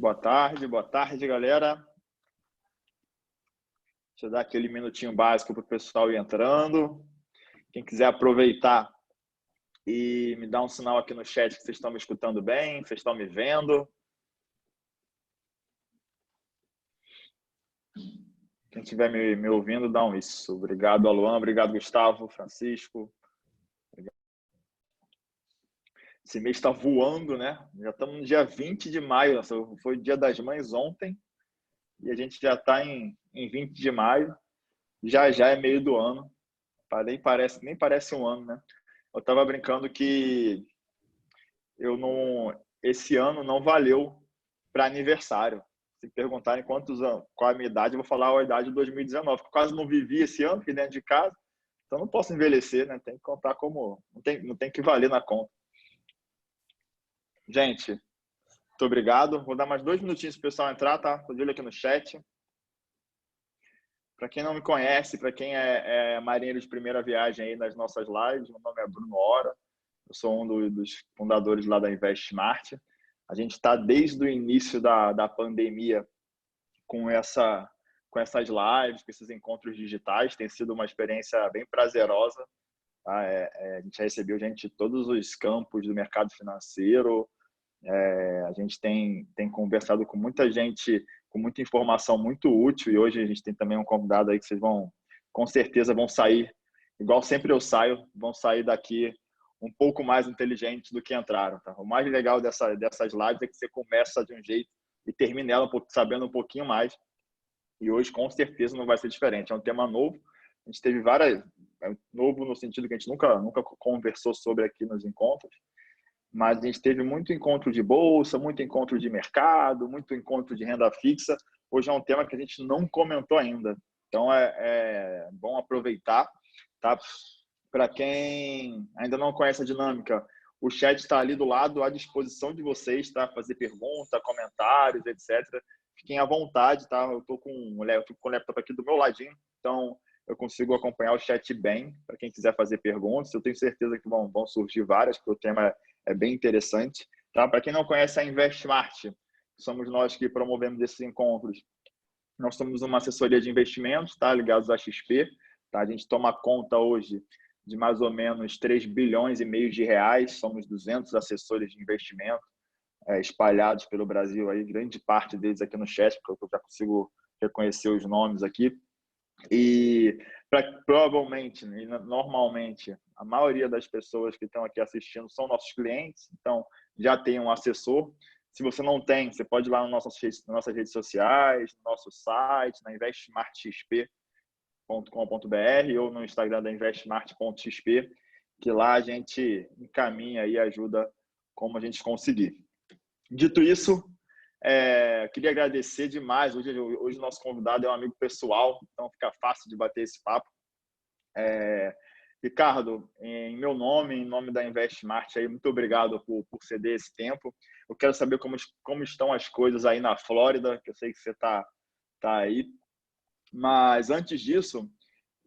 Boa tarde, galera. Deixa eu dar aquele minutinho básico para o pessoal ir entrando. Quem quiser aproveitar e me dar um sinal aqui no chat que vocês estão me escutando bem, vocês estão me vendo. Quem estiver me ouvindo, dá um isso. Obrigado, Aluan. Obrigado, Gustavo, Francisco. Obrigado. Esse mês está voando, né? Já estamos no dia 20 de maio. Foi o Dia das Mães ontem. E a gente já está em 20 de maio. Já é meio do ano. Nem parece um ano, né? Eu estava brincando que esse ano não valeu para aniversário. Se perguntarem quantos anos, qual a minha idade, eu vou falar a idade de 2019, porque eu quase não vivi esse ano aqui dentro de casa, então não posso envelhecer, né? Tem que contar como... Não tem que valer na conta. Gente, muito obrigado. Vou dar mais 2 minutinhos para o pessoal entrar, tá? Tô de olho aqui no chat. Para quem não me conhece, para quem é marinheiro de primeira viagem aí nas nossas lives, meu nome é Bruno Hora. Eu sou um dos fundadores lá da InvestSmart. A gente está desde o início da pandemia com essas lives, com esses encontros digitais. Tem sido uma experiência bem prazerosa. Tá? A gente já recebeu gente de todos os campos do mercado financeiro. A gente tem conversado com muita gente, com muita informação muito útil. E hoje a gente tem também um convidado aí que vocês com certeza, vão sair, igual sempre eu saio, vão sair daqui um pouco mais inteligentes do que entraram. Tá? O mais legal dessas lives é que você começa de um jeito e termina ela sabendo um pouquinho mais. E hoje, com certeza, não vai ser diferente. É um tema novo. A gente teve novo no sentido que a gente nunca conversou sobre aqui nos encontros. Mas a gente teve muito encontro de bolsa, muito encontro de mercado, muito encontro de renda fixa. Hoje é um tema que a gente não comentou ainda. Então, é bom aproveitar, tá? Para quem ainda não conhece a dinâmica, o chat está ali do lado à disposição de vocês, tá? Fazer perguntas, comentários, etc. Fiquem à vontade, tá? Eu fico com o laptop aqui do meu ladinho, então eu consigo acompanhar o chat bem para quem quiser fazer perguntas. Eu tenho certeza que vão surgir várias, porque o tema é bem interessante. Tá? Para quem não conhece a InvestSmart, somos nós que promovemos esses encontros. Nós somos uma assessoria de investimentos, tá? Ligados à XP. Tá? A gente toma conta hoje de mais ou menos 3 bilhões e meio de reais. Somos 200 assessores de investimento espalhados pelo Brasil, aí, grande parte deles aqui no chat, porque eu já consigo reconhecer os nomes aqui. E provavelmente, normalmente, a maioria das pessoas que estão aqui assistindo são nossos clientes, então já tem um assessor. Se você não tem, você pode ir lá nas nossas redes sociais, no nosso site, na investmartxp.com.br ou no Instagram da investmart.xp, que lá a gente encaminha e ajuda como a gente conseguir. Dito isso, queria agradecer demais. Hoje o nosso convidado é um amigo pessoal, então fica fácil de bater esse papo. Ricardo, em meu nome, em nome da InvestSmart, aí, muito obrigado por ceder esse tempo. Eu quero saber como estão as coisas aí na Flórida, que eu sei que você tá aí. Mas antes disso,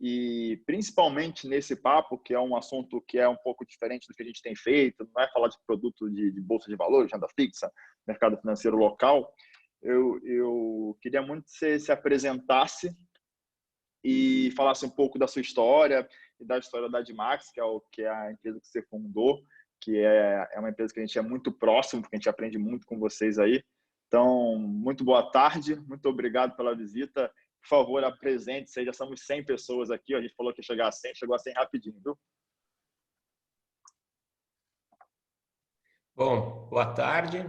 e principalmente nesse papo, que é um assunto que é um pouco diferente do que a gente tem feito, não é falar de produto de bolsa de valores, renda fixa, mercado financeiro local, eu queria muito que você se apresentasse e falasse um pouco da sua história e da história da Admax, que é a empresa que você fundou, que é uma empresa que a gente é muito próximo, porque a gente aprende muito com vocês aí. Então, muito boa tarde, muito obrigado pela visita. Por favor, apresente-se. Já somos 100 pessoas aqui, a gente falou que ia chegar a 100, chegou a 100 rapidinho, viu? Bom, boa tarde.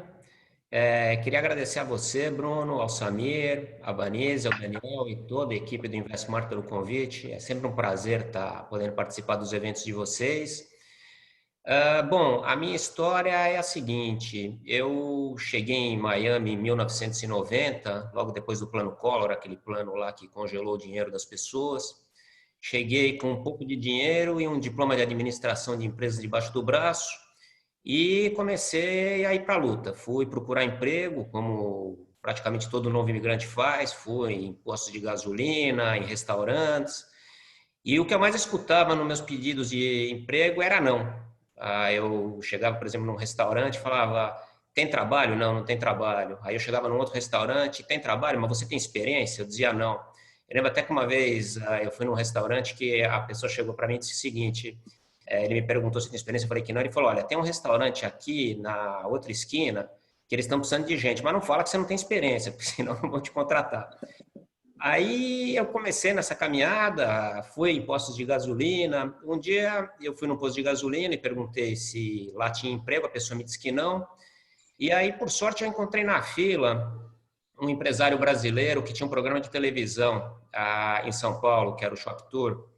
Queria agradecer a você, Bruno, ao Samir, a Vanise, ao Daniel e toda a equipe do InvestSmart pelo convite. É sempre um prazer estar podendo participar dos eventos de vocês. Bom, a minha história é a seguinte: eu cheguei em Miami em 1990, logo depois do Plano Collor, aquele plano lá que congelou o dinheiro das pessoas. Cheguei com um pouco de dinheiro e um diploma de administração de empresas debaixo do braço e comecei a ir para a luta. Fui procurar emprego, como praticamente todo novo imigrante faz, fui em postos de gasolina, em restaurantes. E o que eu mais escutava nos meus pedidos de emprego era não. Eu chegava, por exemplo, num restaurante e falava: tem trabalho? Não, não tem trabalho. Aí eu chegava num outro restaurante, tem trabalho, mas você tem experiência? Eu dizia não. Eu lembro até que uma vez eu fui num restaurante que a pessoa chegou para mim e disse o seguinte, ele me perguntou se tem experiência, eu falei que não, ele falou, olha, tem um restaurante aqui na outra esquina que eles estão precisando de gente, mas não fala que você não tem experiência, porque senão não vão te contratar. Aí eu comecei nessa caminhada, fui em postos de gasolina. Um dia eu fui num posto de gasolina e perguntei se lá tinha emprego, a pessoa me disse que não. E aí, por sorte, eu encontrei na fila um empresário brasileiro que tinha um programa de televisão em São Paulo, que era o Shop Tour.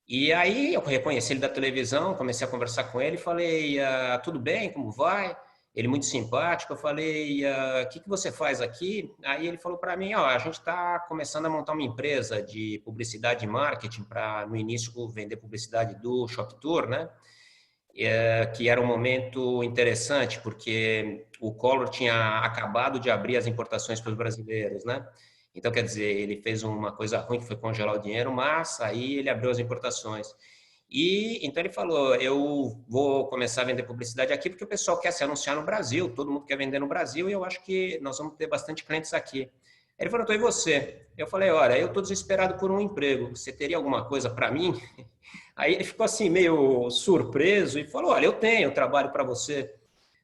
E aí eu reconheci ele da televisão, comecei a conversar com ele, falei, tudo bem, como vai? Ele muito simpático, eu falei, o que você faz aqui? Aí ele falou para mim, ó, a gente está começando a montar uma empresa de publicidade e marketing para, no início, vender publicidade do Shop Tour, né? Que era um momento interessante, porque o Collor tinha acabado de abrir as importações para os brasileiros, né? Então, quer dizer, ele fez uma coisa ruim, que foi congelar o dinheiro, mas aí ele abriu as importações. E então ele falou, eu vou começar a vender publicidade aqui porque o pessoal quer se anunciar no Brasil, todo mundo quer vender no Brasil e eu acho que nós vamos ter bastante clientes aqui. Ele falou, então, e você? Eu falei, olha, eu estou desesperado por um emprego, você teria alguma coisa para mim? Aí ele ficou assim, meio surpreso e falou, olha, eu tenho trabalho para você.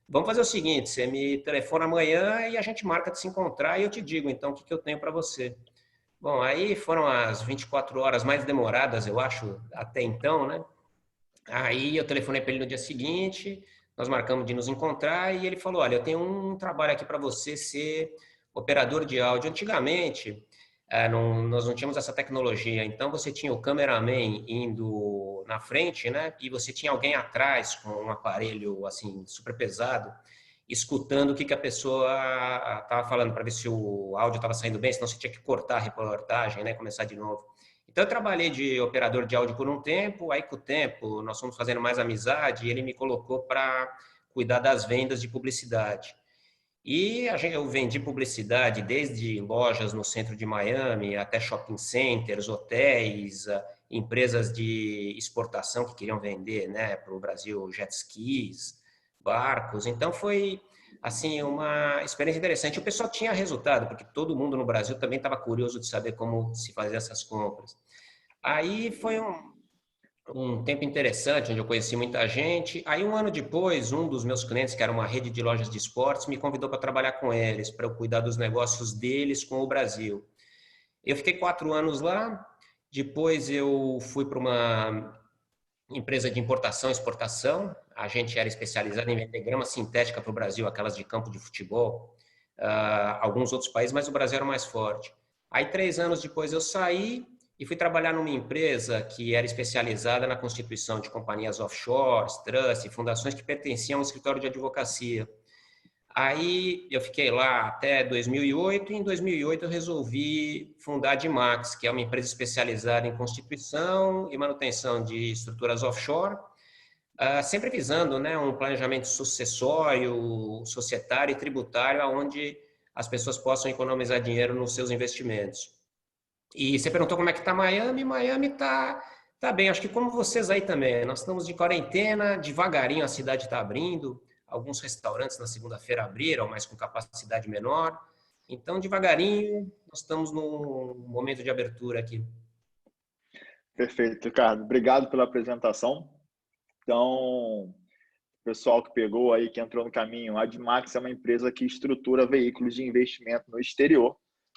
Vamos fazer o seguinte, você me telefona amanhã e a gente marca de se encontrar e eu te digo, então, o que eu tenho para você. Bom, aí foram as 24 horas mais demoradas, eu acho, até então, né? Aí eu telefonei para ele no dia seguinte, nós marcamos de nos encontrar e ele falou, olha, eu tenho um trabalho aqui para você ser operador de áudio. Antigamente, nós não tínhamos essa tecnologia, então você tinha o cameraman indo na frente, né? E você tinha alguém atrás com um aparelho assim super pesado, escutando o que a pessoa estava falando para ver se o áudio estava saindo bem, senão você tinha que cortar a reportagem, né? Começar de novo. Então eu trabalhei de operador de áudio por um tempo, aí com o tempo nós fomos fazendo mais amizade e ele me colocou para cuidar das vendas de publicidade. E eu vendi publicidade desde lojas no centro de Miami até shopping centers, hotéis, empresas de exportação que queriam vender, né, para o Brasil jet skis, barcos. Então foi assim uma experiência interessante. O pessoal tinha resultado, porque todo mundo no Brasil também estava curioso de saber como se fazer essas compras. Aí foi um tempo interessante, onde eu conheci muita gente. Aí, um ano depois, um dos meus clientes, que era uma rede de lojas de esportes, me convidou para trabalhar com eles, para eu cuidar dos negócios deles com o Brasil. Eu fiquei 4 anos lá, depois eu fui para uma empresa de importação e exportação. A gente era especializado em vender grama sintética para o Brasil, aquelas de campo de futebol, alguns outros países, mas o Brasil era mais forte. Aí, 3 anos depois, eu saí e fui trabalhar numa empresa que era especializada na constituição de companhias offshore, trusts e fundações que pertenciam a um escritório de advocacia. Aí eu fiquei lá até 2008 e em 2008 eu resolvi fundar a Dimax, que é uma empresa especializada em constituição e manutenção de estruturas offshore, sempre visando, né, um planejamento sucessório, societário e tributário, onde as pessoas possam economizar dinheiro nos seus investimentos. E você perguntou como é que está Miami. Miami tá bem, acho que como vocês aí também. Nós estamos de quarentena, devagarinho a cidade está abrindo. Alguns restaurantes na segunda-feira abriram, mas com capacidade menor. Então, devagarinho, nós estamos num momento de abertura aqui. Perfeito, Ricardo. Obrigado pela apresentação. Então, pessoal que pegou aí, que entrou no caminho, a Admax é uma empresa que estrutura veículos de investimento no exterior,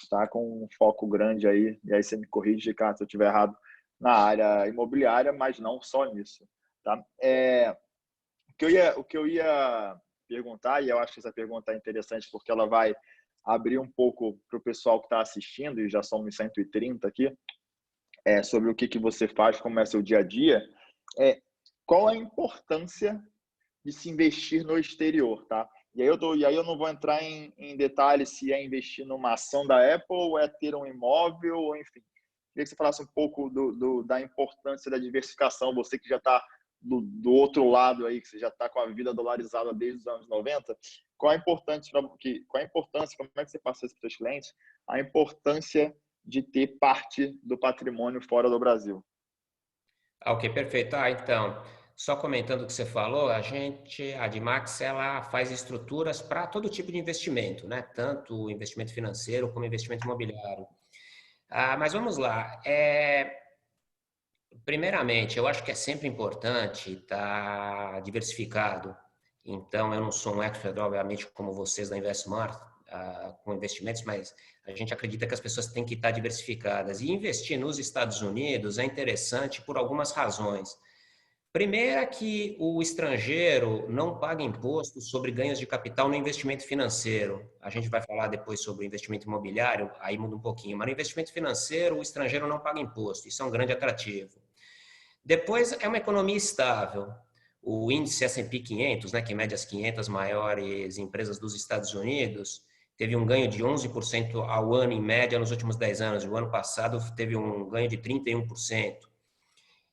tá? Com um foco grande aí, e aí você me corrige, Ricardo, se eu estiver errado, na área imobiliária, mas não só nisso, tá? O que eu ia perguntar, e eu acho que essa pergunta é interessante porque ela vai abrir um pouco para o pessoal que está assistindo, e já somos 130 aqui, sobre o que você faz, como é seu dia a dia, qual a importância de se investir no exterior, tá? E aí eu não vou entrar em detalhes se é investir numa ação da Apple ou é ter um imóvel, ou enfim. Queria que você falasse um pouco da importância da diversificação, você que já está do outro lado aí, que você já está com a vida dolarizada desde os anos 90, qual a importância, como é que você passa isso para os seus clientes, a importância de ter parte do patrimônio fora do Brasil? Ok, perfeito. Então, só comentando o que você falou, a Admax, ela faz estruturas para todo tipo de investimento, né? Tanto investimento financeiro como investimento imobiliário. Mas vamos lá. Primeiramente, eu acho que é sempre importante estar diversificado. Então, eu não sou um expert, obviamente, como vocês da Investmart, com investimentos, mas a gente acredita que as pessoas têm que estar diversificadas. E investir nos Estados Unidos é interessante por algumas razões. Primeira, que o estrangeiro não paga imposto sobre ganhos de capital no investimento financeiro. A gente vai falar depois sobre o investimento imobiliário, aí muda um pouquinho, mas no investimento financeiro o estrangeiro não paga imposto, isso é um grande atrativo. Depois, é uma economia estável. O índice S&P 500, né, que mede as 500 maiores empresas dos Estados Unidos, teve um ganho de 11% ao ano em média nos últimos 10 anos. O ano passado teve um ganho de 31%.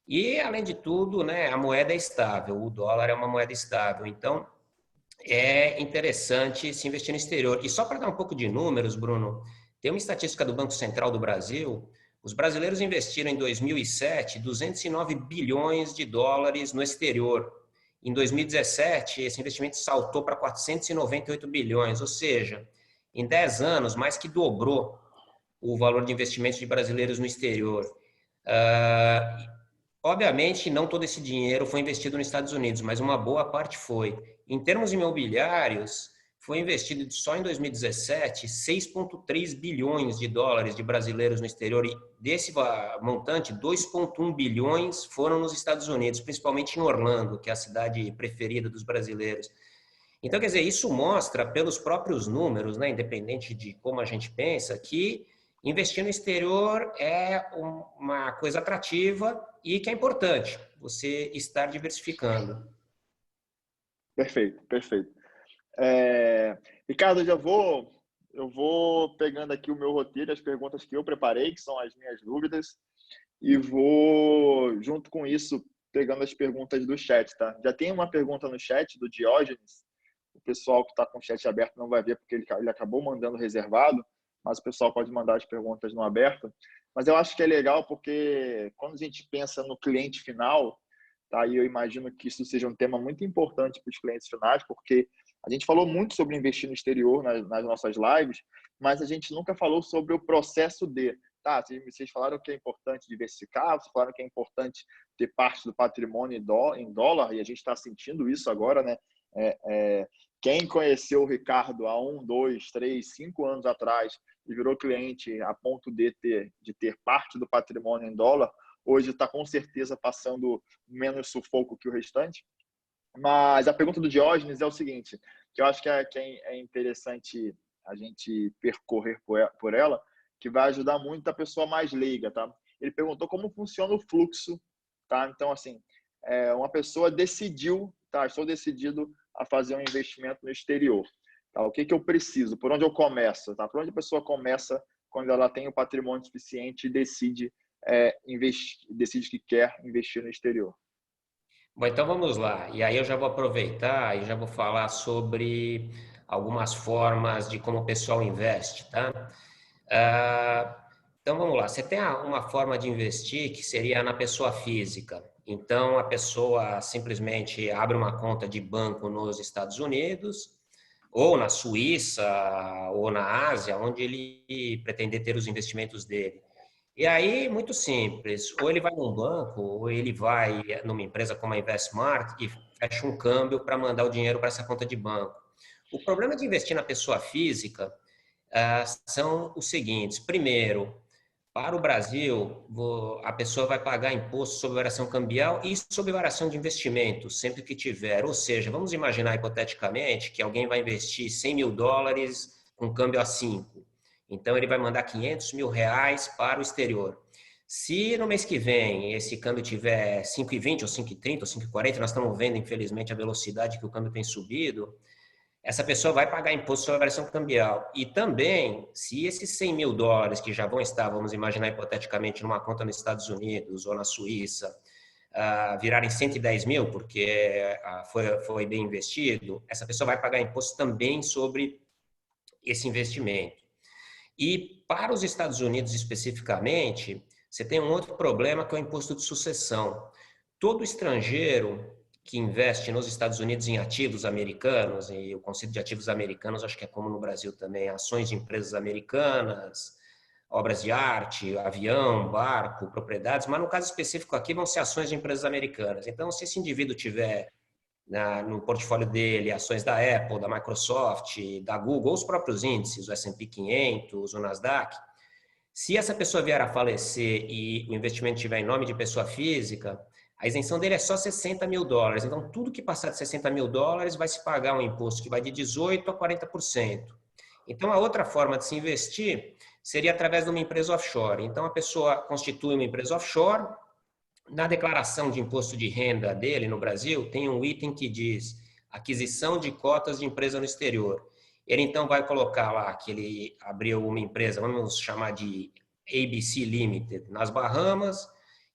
E, além de tudo, né, a moeda é estável, o dólar é uma moeda estável. Então, é interessante se investir no exterior. E só para dar um pouco de números, Bruno, tem uma estatística do Banco Central do Brasil. Os brasileiros investiram em 2007 209 bilhões de dólares no exterior. Em 2017, esse investimento saltou para 498 bilhões, ou seja, em 10 anos, mais que dobrou o valor de investimentos de brasileiros no exterior. Obviamente, não todo esse dinheiro foi investido nos Estados Unidos, mas uma boa parte foi. Em termos imobiliários, foi investido só em 2017 6,3 bilhões de dólares de brasileiros no exterior, e desse montante, 2,1 bilhões foram nos Estados Unidos, principalmente em Orlando, que é a cidade preferida dos brasileiros. Então, quer dizer, isso mostra pelos próprios números, né, independente de como a gente pensa, que investir no exterior é uma coisa atrativa e que é importante você estar diversificando. Perfeito, perfeito. Ricardo, eu vou pegando aqui o meu roteiro, as perguntas que eu preparei, que são as minhas dúvidas, e vou, junto com isso, pegando as perguntas do chat, tá? Já tem uma pergunta no chat do Diógenes. O pessoal que está com o chat aberto não vai ver porque ele acabou mandando reservado, mas o pessoal pode mandar as perguntas no aberto. Mas eu acho que é legal porque quando a gente pensa no cliente final, tá? E eu imagino que isso seja um tema muito importante para os clientes finais, porque a gente falou muito sobre investir no exterior nas nossas lives, mas a gente nunca falou sobre o processo de, tá? Vocês falaram que é importante diversificar, vocês falaram que é importante ter parte do patrimônio em dólar, e a gente está sentindo isso agora, né? Quem conheceu o Ricardo há 1, 2, 3, 5 anos atrás e virou cliente a ponto de ter parte do patrimônio em dólar, hoje está com certeza passando menos sufoco que o restante. Mas a pergunta do Diógenes é o seguinte, que eu acho que é interessante a gente percorrer por ela, que vai ajudar muito a pessoa mais leiga, tá? Ele perguntou como funciona o fluxo, tá? Então, assim, uma pessoa decidiu, tá? Estou decidido a fazer um investimento no exterior. Tá? O que eu preciso? Por onde eu começo? Tá? Por onde a pessoa começa quando ela tem o patrimônio suficiente e decide que quer investir no exterior? Bom, então vamos lá. E aí eu já vou aproveitar e já vou falar sobre algumas formas de como o pessoal investe, tá? Então vamos lá. Você tem uma forma de investir que seria na pessoa física. Então a pessoa simplesmente abre uma conta de banco nos Estados Unidos, ou na Suíça, ou na Ásia, onde ele pretender ter os investimentos dele. E aí, muito simples, ou ele vai num banco, ou ele vai numa empresa como a Investmart e fecha um câmbio para mandar o dinheiro para essa conta de banco. O problema de investir na pessoa física são os seguintes. Primeiro, para o Brasil, a pessoa vai pagar imposto sobre variação cambial e sobre variação de investimento, sempre que tiver. Ou seja, vamos imaginar hipoteticamente que alguém vai investir 100 mil dólares com câmbio a 5. Então, ele vai mandar 500 mil reais para o exterior. Se no mês que vem esse câmbio tiver 5,20 ou 5,30 ou 5,40, nós estamos vendo, infelizmente, a velocidade que o câmbio tem subido, essa pessoa vai pagar imposto sobre a variação cambial. E também, se esses 100 mil dólares que já vão estar, vamos imaginar hipoteticamente, numa conta nos Estados Unidos ou na Suíça, virarem 110 mil, porque foi bem investido, essa pessoa vai pagar imposto também sobre esse investimento. E para os Estados Unidos especificamente, você tem um outro problema que é o imposto de sucessão. todo estrangeiro que investe nos Estados Unidos em ativos americanos, e o conceito de ativos americanos acho que é como no Brasil também, ações de empresas americanas, obras de arte, avião, barco, propriedades, mas no caso específico aqui vão ser ações de empresas americanas. Então, se esse indivíduo tiver no portfólio dele ações da Apple, da Microsoft, da Google, os próprios índices, o S&P 500, o Nasdaq, se essa pessoa vier a falecer e o investimento estiver em nome de pessoa física, a isenção dele é só US$ 60.000. Então, tudo que passar de US$ 60.000 vai se pagar um imposto que vai de 18% a 40%. Então, a outra forma de se investir seria através de uma empresa offshore. Então, a pessoa constitui uma empresa offshore. Na declaração de imposto de renda dele no Brasil, tem um item que diz aquisição de cotas de empresa no exterior. Ele então vai colocar lá que ele abriu uma empresa, vamos chamar de ABC Limited, nas Bahamas,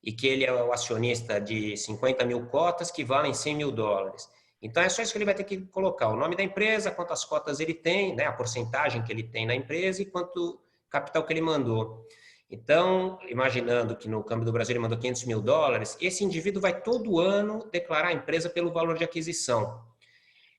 e que ele é o acionista de 50.000 cotas que valem US$ 100.000. Então é só isso que ele vai ter que colocar: o nome da empresa, quantas cotas ele tem, né, a porcentagem que ele tem na empresa e quanto capital que ele mandou. Então, imaginando que no câmbio do Brasil ele mandou US$ 500.000, esse indivíduo vai todo ano declarar a empresa pelo valor de aquisição.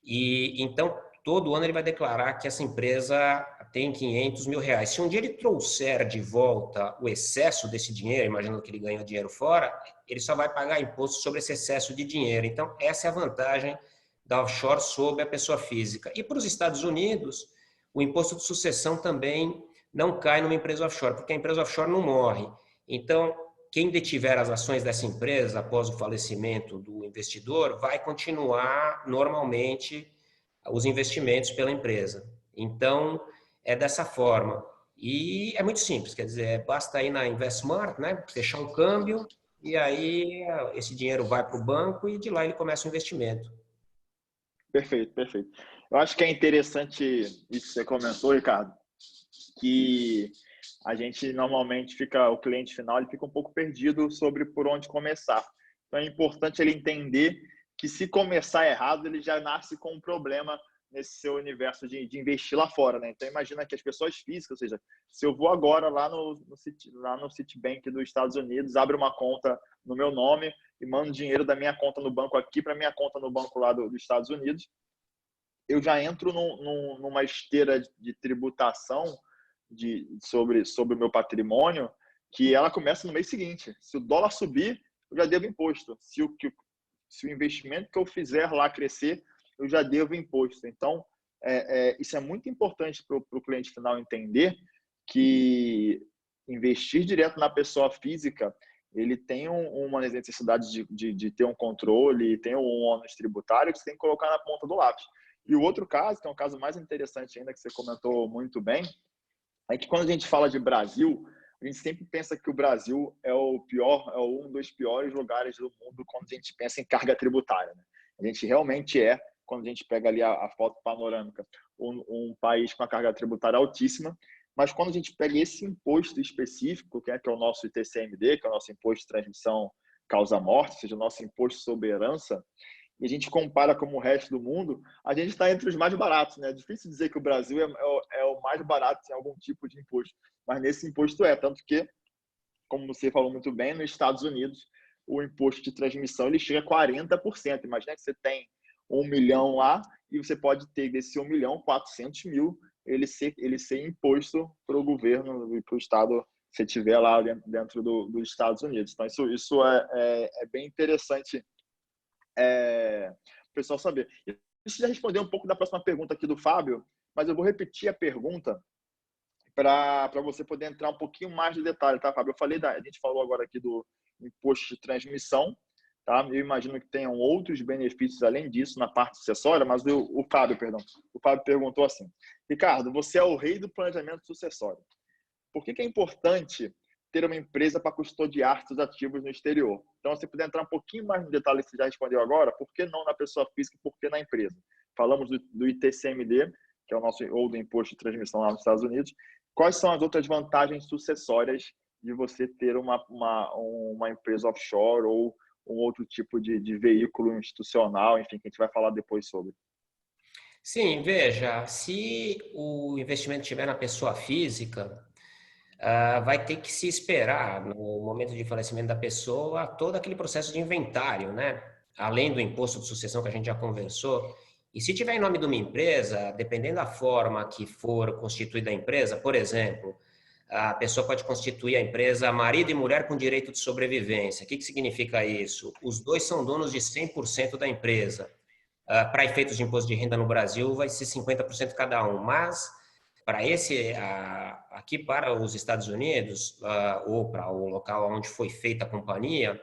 E então, todo ano ele vai declarar que essa empresa tem R$ 500.000. Se um dia ele trouxer de volta o excesso desse dinheiro, imaginando que ele ganhou dinheiro fora, ele só vai pagar imposto sobre esse excesso de dinheiro. Então, essa é a vantagem da offshore sobre a pessoa física. E para os Estados Unidos, o imposto de sucessão também não cai numa empresa offshore, porque a empresa offshore não morre. Então, quem detiver as ações dessa empresa após o falecimento do investidor vai continuar normalmente os investimentos pela empresa. Então, é dessa forma. E é muito simples, quer dizer, basta ir na InvestSmart, né, fechar um câmbio, e aí esse dinheiro vai para o banco e de lá ele começa o investimento. Perfeito, perfeito. Eu acho que é interessante isso que você comentou, Ricardo, que a gente normalmente fica, o cliente final, ele fica um pouco perdido sobre por onde começar. Então é importante ele entender que se começar errado, ele já nasce com um problema nesse seu universo de investir lá fora, né? Então imagina que as pessoas físicas, ou seja, se eu vou agora lá no Citibank dos Estados Unidos, abro uma conta no meu nome e mando dinheiro da minha conta no banco aqui para minha conta no banco lá dos Estados Unidos, eu já entro numa esteira de tributação sobre o meu patrimônio, que ela começa no mês seguinte. Se o dólar subir, eu já devo imposto. Se o investimento que eu fizer lá crescer, eu já devo imposto. Então, isso é muito importante para o cliente final entender, que investir direto na pessoa física, ele tem uma necessidade de ter um controle, tem um ônus tributário que você tem que colocar na ponta do lápis. E o outro caso, que é um caso mais interessante ainda, que você comentou muito bem, é que quando a gente fala de Brasil, a gente sempre pensa que o Brasil é o pior, é um dos piores lugares do mundo quando a gente pensa em carga tributária, né? A gente realmente quando a gente pega ali a foto panorâmica, um país com a carga tributária altíssima, mas quando a gente pega esse imposto específico, que é o nosso ITCMD, que é o nosso Imposto de Transmissão Causa-Morte, ou seja, o nosso Imposto sobre Herança, e a gente compara com o resto do mundo, a gente está entre os mais baratos, né? É difícil dizer que o Brasil é o mais barato em algum tipo de imposto, mas nesse imposto tanto que, como você falou muito bem, nos Estados Unidos, o imposto de transmissão ele chega a 40%. Imagina que você tem 1 milhão lá e você pode ter desse 1 milhão, 400 mil, ele ser imposto para o governo e para o Estado, se tiver lá dentro dos Estados Unidos. Então, isso é bem interessante o pessoal saber. Isso já respondeu um pouco da próxima pergunta aqui do Fábio, mas eu vou repetir a pergunta para você poder entrar um pouquinho mais de detalhe, tá, Fábio? A gente falou agora aqui do imposto de transmissão, tá? Eu imagino que tenham outros benefícios além disso na parte sucessória, mas o Fábio perguntou assim: Ricardo, você é o rei do planejamento sucessório. Por que é importante ter uma empresa para custodiar seus ativos no exterior? Então, se puder entrar um pouquinho mais no detalhe que você já respondeu agora, por que não na pessoa física, por que na empresa? Falamos do ITCMD, que é o nosso, ou do Imposto de Transmissão lá nos Estados Unidos. Quais são as outras vantagens sucessórias de você ter uma empresa offshore ou um outro tipo de veículo institucional, enfim, que a gente vai falar depois sobre? Sim, veja, se o investimento estiver na pessoa física, vai ter que se esperar, no momento de falecimento da pessoa, todo aquele processo de inventário, né? Além do imposto de sucessão que a gente já conversou. E se tiver em nome de uma empresa, dependendo da forma que for constituída a empresa, por exemplo, a pessoa pode constituir a empresa marido e mulher com direito de sobrevivência. O que significa isso? Os dois são donos de 100% da empresa. Para efeitos de imposto de renda no Brasil, vai ser 50% cada um, mas para aqui para os Estados Unidos, ou para o local onde foi feita a companhia,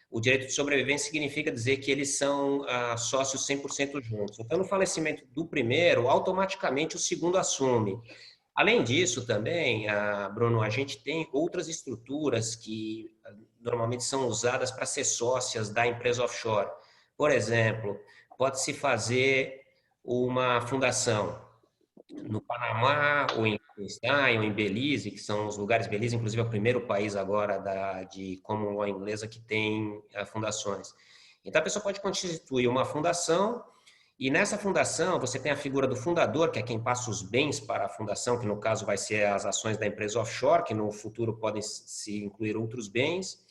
o direito de sobrevivência significa dizer que eles são sócios 100% juntos. Então, no falecimento do primeiro, automaticamente o segundo assume. Além disso, também, Bruno, a gente tem outras estruturas que normalmente são usadas para ser sócias da empresa offshore. Por exemplo, pode-se fazer uma fundação no Panamá, ou em Liechtenstein, ou em Belize, que são os lugares. Belize, inclusive, é o primeiro país agora de Common Law inglesa que tem fundações. Então, a pessoa pode constituir uma fundação, e nessa fundação você tem a figura do fundador, que é quem passa os bens para a fundação, que no caso vai ser as ações da empresa offshore, que no futuro podem se incluir outros bens.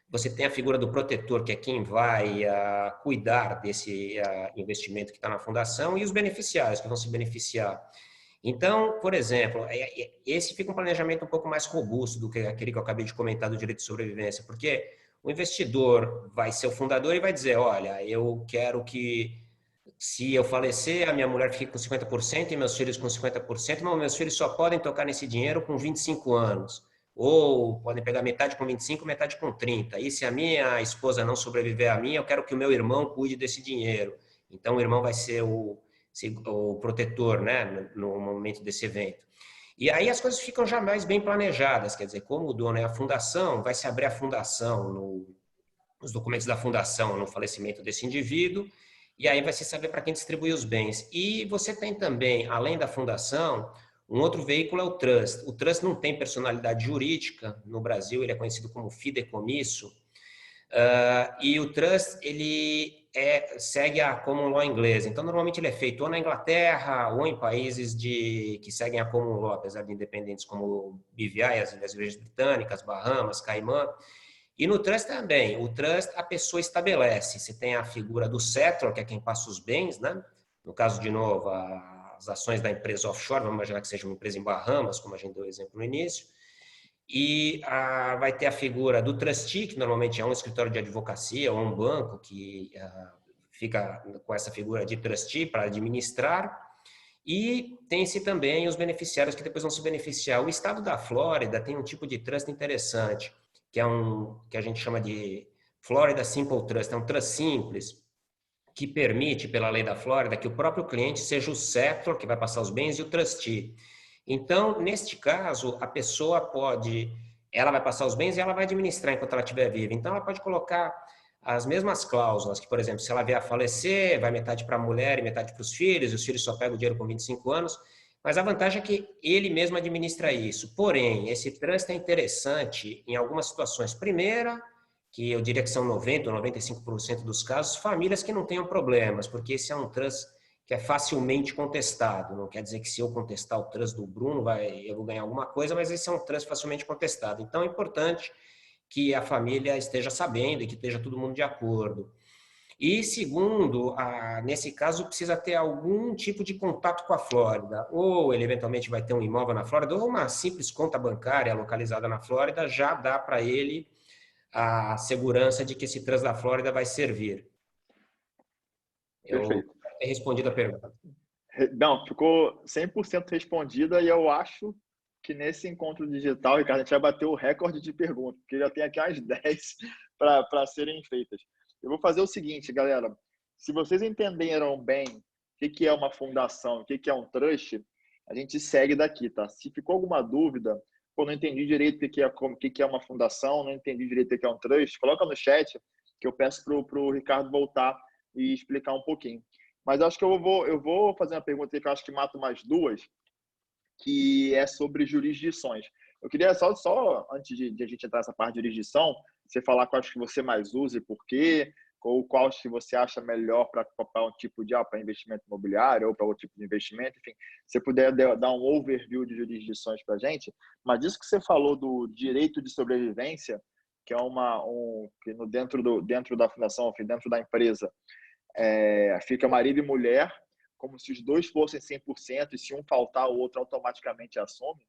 Você tem a figura do protetor, que é quem vai cuidar desse investimento que está na fundação, e os beneficiários, que vão se beneficiar. Então, por exemplo, esse fica um planejamento um pouco mais robusto do que aquele que eu acabei de comentar do direito de sobrevivência, porque o investidor vai ser o fundador e vai dizer, olha, eu quero que, se eu falecer, a minha mulher fique com 50% e meus filhos com 50%, mas meus filhos só podem tocar nesse dinheiro com 25 anos. Ou podem pegar metade com 25, metade com 30. E se a minha esposa não sobreviver a mim, eu quero que o meu irmão cuide desse dinheiro. Então, o irmão vai ser o protetor, né, no momento desse evento. E aí as coisas ficam já mais bem planejadas, quer dizer, como o dono é a fundação, vai se abrir a fundação, os documentos da fundação no falecimento desse indivíduo, e aí vai se saber para quem distribuir os bens. E você tem também, além da fundação, um outro veículo é o trust. O trust não tem personalidade jurídica no Brasil, ele é conhecido como fideicomisso. E o trust, ele segue a common law inglesa. Então, normalmente ele é feito ou na Inglaterra ou em países que seguem a common law, apesar de independentes como BVI, as Ilhas Britânicas, Bahamas, Caimã. E no trust também. O trust, a pessoa estabelece. Você tem a figura do settlor, que é quem passa os bens, né? No caso, de novo, as ações da empresa offshore, vamos imaginar que seja uma empresa em Bahamas, como a gente deu o exemplo no início. E vai ter a figura do trustee, que normalmente é um escritório de advocacia ou um banco que fica com essa figura de trustee para administrar. E tem-se também os beneficiários que depois vão se beneficiar. O estado da Flórida tem um tipo de trust interessante, que a gente chama de Florida Simple Trust. É um trust simples, que permite, pela lei da Flórida, que o próprio cliente seja o settlor, que vai passar os bens, e o trustee. Então, neste caso, a pessoa ela vai passar os bens e ela vai administrar enquanto ela estiver viva. Então, ela pode colocar as mesmas cláusulas, que, por exemplo, se ela vier a falecer, vai metade para a mulher e metade para os filhos, e os filhos só pegam o dinheiro com 25 anos, mas a vantagem é que ele mesmo administra isso. Porém, esse trust é interessante em algumas situações. Primeira, que eu diria que são 90% ou 95% dos casos, famílias que não tenham problemas, porque esse é um trust que é facilmente contestado. Não quer dizer que se eu contestar o trust do Bruno, eu vou ganhar alguma coisa, mas esse é um trust facilmente contestado. Então, é importante que a família esteja sabendo e que esteja todo mundo de acordo. E segundo, nesse caso, precisa ter algum tipo de contato com a Flórida. Ou ele eventualmente vai ter um imóvel na Flórida, ou uma simples conta bancária localizada na Flórida, já dá para ele a segurança de que esse trust da Flórida vai servir. Eu Perfeito. ter respondido a pergunta. Não, ficou 100% respondida e eu acho que nesse encontro digital, Ricardo, a gente vai bater o recorde de perguntas, porque já tem aqui umas 10 para serem feitas. Eu vou fazer o seguinte, galera. Se vocês entenderam bem o que é uma fundação, o que é um trust, a gente segue daqui, tá? Se ficou alguma dúvida, ou não entendi direito o que é uma fundação, não entendi direito o que é um trust, coloca no chat que eu peço para o Ricardo voltar e explicar um pouquinho. Mas acho que eu vou fazer uma pergunta que eu acho que mata mais duas, que é sobre jurisdições. Eu queria só antes de a gente entrar nessa parte de jurisdição, você falar qual acho que você mais usa e por quê, ou qual que você acha melhor para um tipo de para investimento imobiliário ou para outro tipo de investimento, enfim, se você puder dar um overview de jurisdições para a gente, mas isso que você falou do direito de sobrevivência, que é que dentro da fundação, dentro da empresa, fica marido e mulher, como se os dois fossem 100%, e se um faltar, o outro automaticamente assume.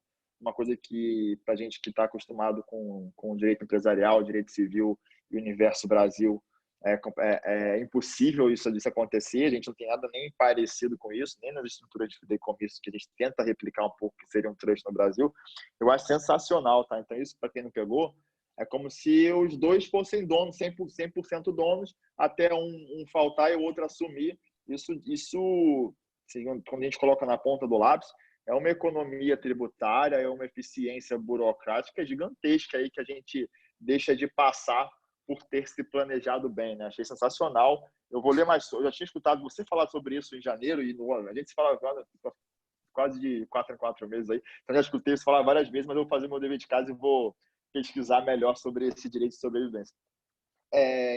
Uma coisa que, para a gente que está acostumado com o direito empresarial, direito civil e universo Brasil, é impossível isso acontecer. A gente não tem nada nem parecido com isso, nem nas estruturas de fideicomisso que a gente tenta replicar um pouco, que seria um trust no Brasil. Eu acho sensacional, tá? Então, isso, para quem não pegou, é como se os dois fossem donos, 100% donos, até um faltar e o outro assumir. Isso assim, quando a gente coloca na ponta do lápis, é uma economia tributária, é uma eficiência burocrática gigantesca aí que a gente deixa de passar por ter se planejado bem, né? Achei sensacional. Eu vou ler mais. Eu já tinha escutado você falar sobre isso em janeiro e a gente se fala quase de 4 em 4 meses aí. Então já escutei você falar várias vezes, mas eu vou fazer meu dever de casa e vou pesquisar melhor sobre esse direito de sobrevivência.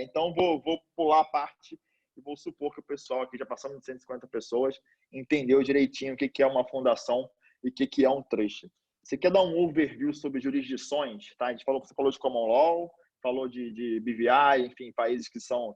Então vou pular a parte e vou supor que o pessoal aqui, já passamos de 150 pessoas, entendeu direitinho o que é uma fundação e o que é um trust. Você quer dar um overview sobre jurisdições? Tá? Você falou de common law, falou de BVI, enfim, países que estão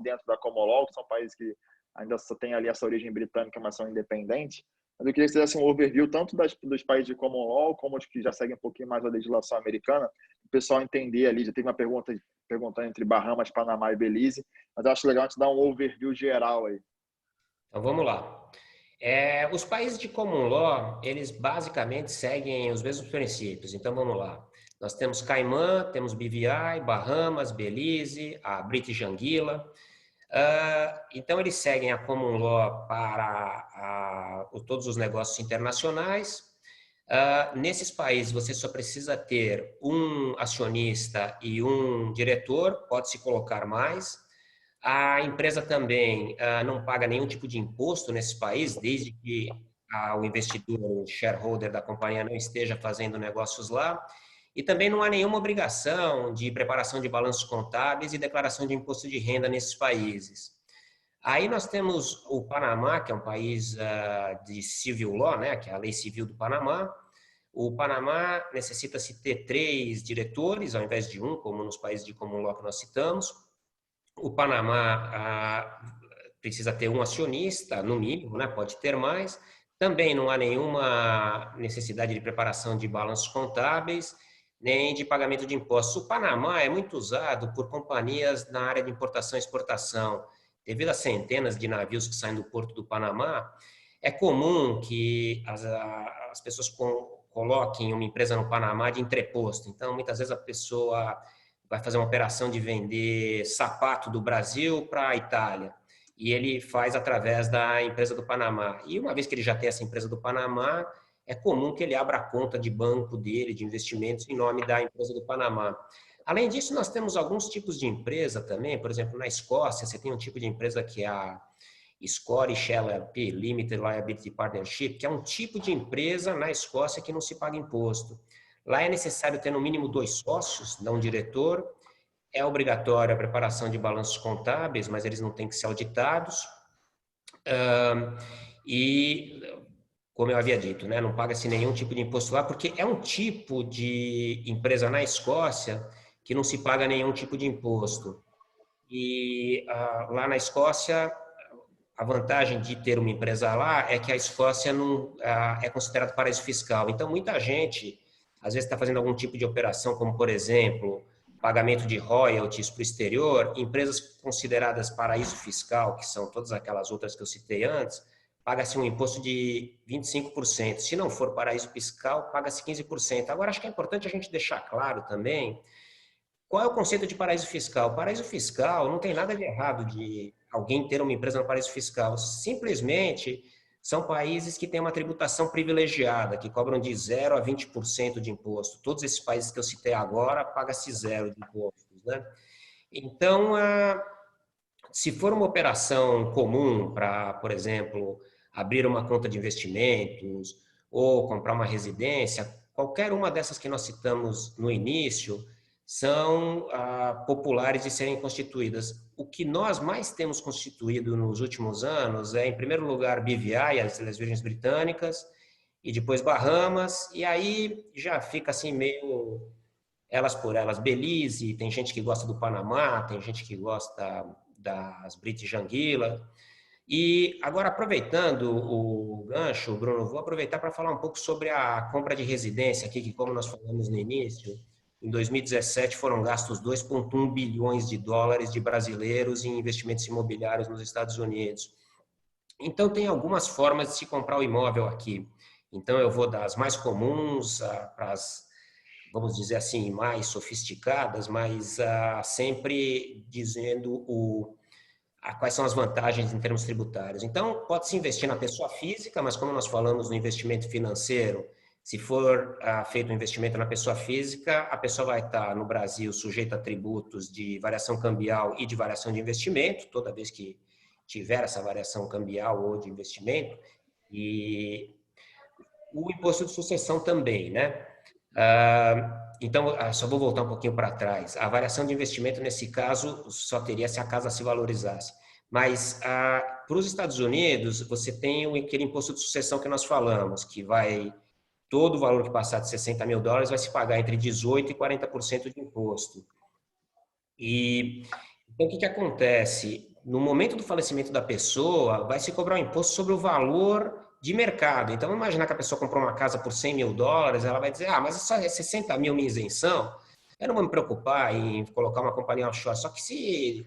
dentro da common law, que são países que ainda só têm ali essa origem britânica, mas são independentes. Mas eu queria que você desse um overview tanto dos países de common law, como os que já seguem um pouquinho mais a legislação americana, para o pessoal entender ali. Já teve uma pergunta perguntando entre Bahamas, Panamá e Belize, mas eu acho legal a gente dar um overview geral aí. Então vamos lá. Os países de common law, eles basicamente seguem os mesmos princípios. Então vamos lá. Nós temos Caimã, temos BVI, Bahamas, Belize, a British Anguila. Então eles seguem a common law para todos os negócios internacionais. Nesses países você só precisa ter um acionista e um diretor, pode-se colocar mais. A empresa também não paga nenhum tipo de imposto nesse país, desde que o investidor, o shareholder da companhia não esteja fazendo negócios lá. E também não há nenhuma obrigação de preparação de balanços contábeis e declaração de imposto de renda nesses países. Aí nós temos o Panamá, que é um país de civil law, né, que é a lei civil do Panamá. O Panamá necessita-se ter 3 diretores, ao invés de um, como nos países de common law que nós citamos. O Panamá precisa ter um acionista, no mínimo, né? Pode ter mais. Também não há nenhuma necessidade de preparação de balanços contábeis, nem de pagamento de impostos. O Panamá é muito usado por companhias na área de importação e exportação. Devido às centenas de navios que saem do porto do Panamá, é comum que as pessoas coloquem uma empresa no Panamá de entreposto. Então, muitas vezes a pessoa vai fazer uma operação de vender sapato do Brasil para a Itália. E ele faz através da empresa do Panamá. E uma vez que ele já tem essa empresa do Panamá, é comum que ele abra a conta de banco dele, de investimentos, em nome da empresa do Panamá. Além disso, nós temos alguns tipos de empresa também. Por exemplo, na Escócia, você tem um tipo de empresa que é a Scottish Shell LP, Limited Liability Partnership, que é um tipo de empresa na Escócia que não se paga imposto. Lá é necessário ter no mínimo 2 sócios, não um diretor. É obrigatória a preparação de balanços contábeis, mas eles não têm que ser auditados. E, como eu havia dito, né, não paga-se nenhum tipo de imposto lá, porque é um tipo de empresa na Escócia que não se paga nenhum tipo de imposto. E lá na Escócia, a vantagem de ter uma empresa lá é que a Escócia não é considerada paraíso fiscal. Então, muita gente, às vezes, está fazendo algum tipo de operação, como, por exemplo, pagamento de royalties para o exterior. Empresas consideradas paraíso fiscal, que são todas aquelas outras que eu citei antes, paga-se um imposto de 25%. Se não for paraíso fiscal, paga-se 15%. Agora, acho que é importante a gente deixar claro também qual é o conceito de paraíso fiscal. Paraíso fiscal não tem nada de errado de alguém ter uma empresa no paraíso fiscal. Simplesmente são países que têm uma tributação privilegiada, que cobram de 0 a 20% de imposto. Todos esses países que eu citei agora, paga-se 0 de impostos, né? Então, se for uma operação comum para, por exemplo, abrir uma conta de investimentos ou comprar uma residência, qualquer uma dessas que nós citamos no início, são populares de serem constituídas. O que nós mais temos constituído nos últimos anos é, em primeiro lugar, BVI, as Ilhas Virgens Britânicas, e depois Bahamas, e aí já fica assim meio elas por elas. Belize, tem gente que gosta do Panamá, tem gente que gosta das British Anguillas. E agora, aproveitando o gancho, Bruno, vou aproveitar para falar um pouco sobre a compra de residência aqui, que como nós falamos no início, em 2017 foram gastos 2,1 bilhões de dólares de brasileiros em investimentos imobiliários nos Estados Unidos. Então, tem algumas formas de se comprar o imóvel aqui. Então, eu vou das mais comuns para as, vamos dizer assim, mais sofisticadas, mas sempre dizendo quais são as vantagens em termos tributários. Então, pode-se investir na pessoa física, mas como nós falamos no investimento financeiro, se for feito um investimento na pessoa física, a pessoa vai estar no Brasil sujeita a tributos de variação cambial e de variação de investimento, toda vez que tiver essa variação cambial ou de investimento, e o imposto de sucessão também, né? Então, só vou voltar um pouquinho para trás. A variação de investimento, nesse caso, só teria se a casa se valorizasse. Mas, para os Estados Unidos, você tem aquele imposto de sucessão que nós falamos, que vai, todo o valor que passar de 60 mil dólares vai se pagar entre 18% e 40% de imposto. E, então, o que acontece? No momento do falecimento da pessoa, vai se cobrar um imposto sobre o valor de mercado. Então, vamos imaginar que a pessoa comprou uma casa por 100 mil dólares, ela vai dizer, mas só é 60 mil minha isenção, eu não vou me preocupar em colocar uma companhia offshore. Só que se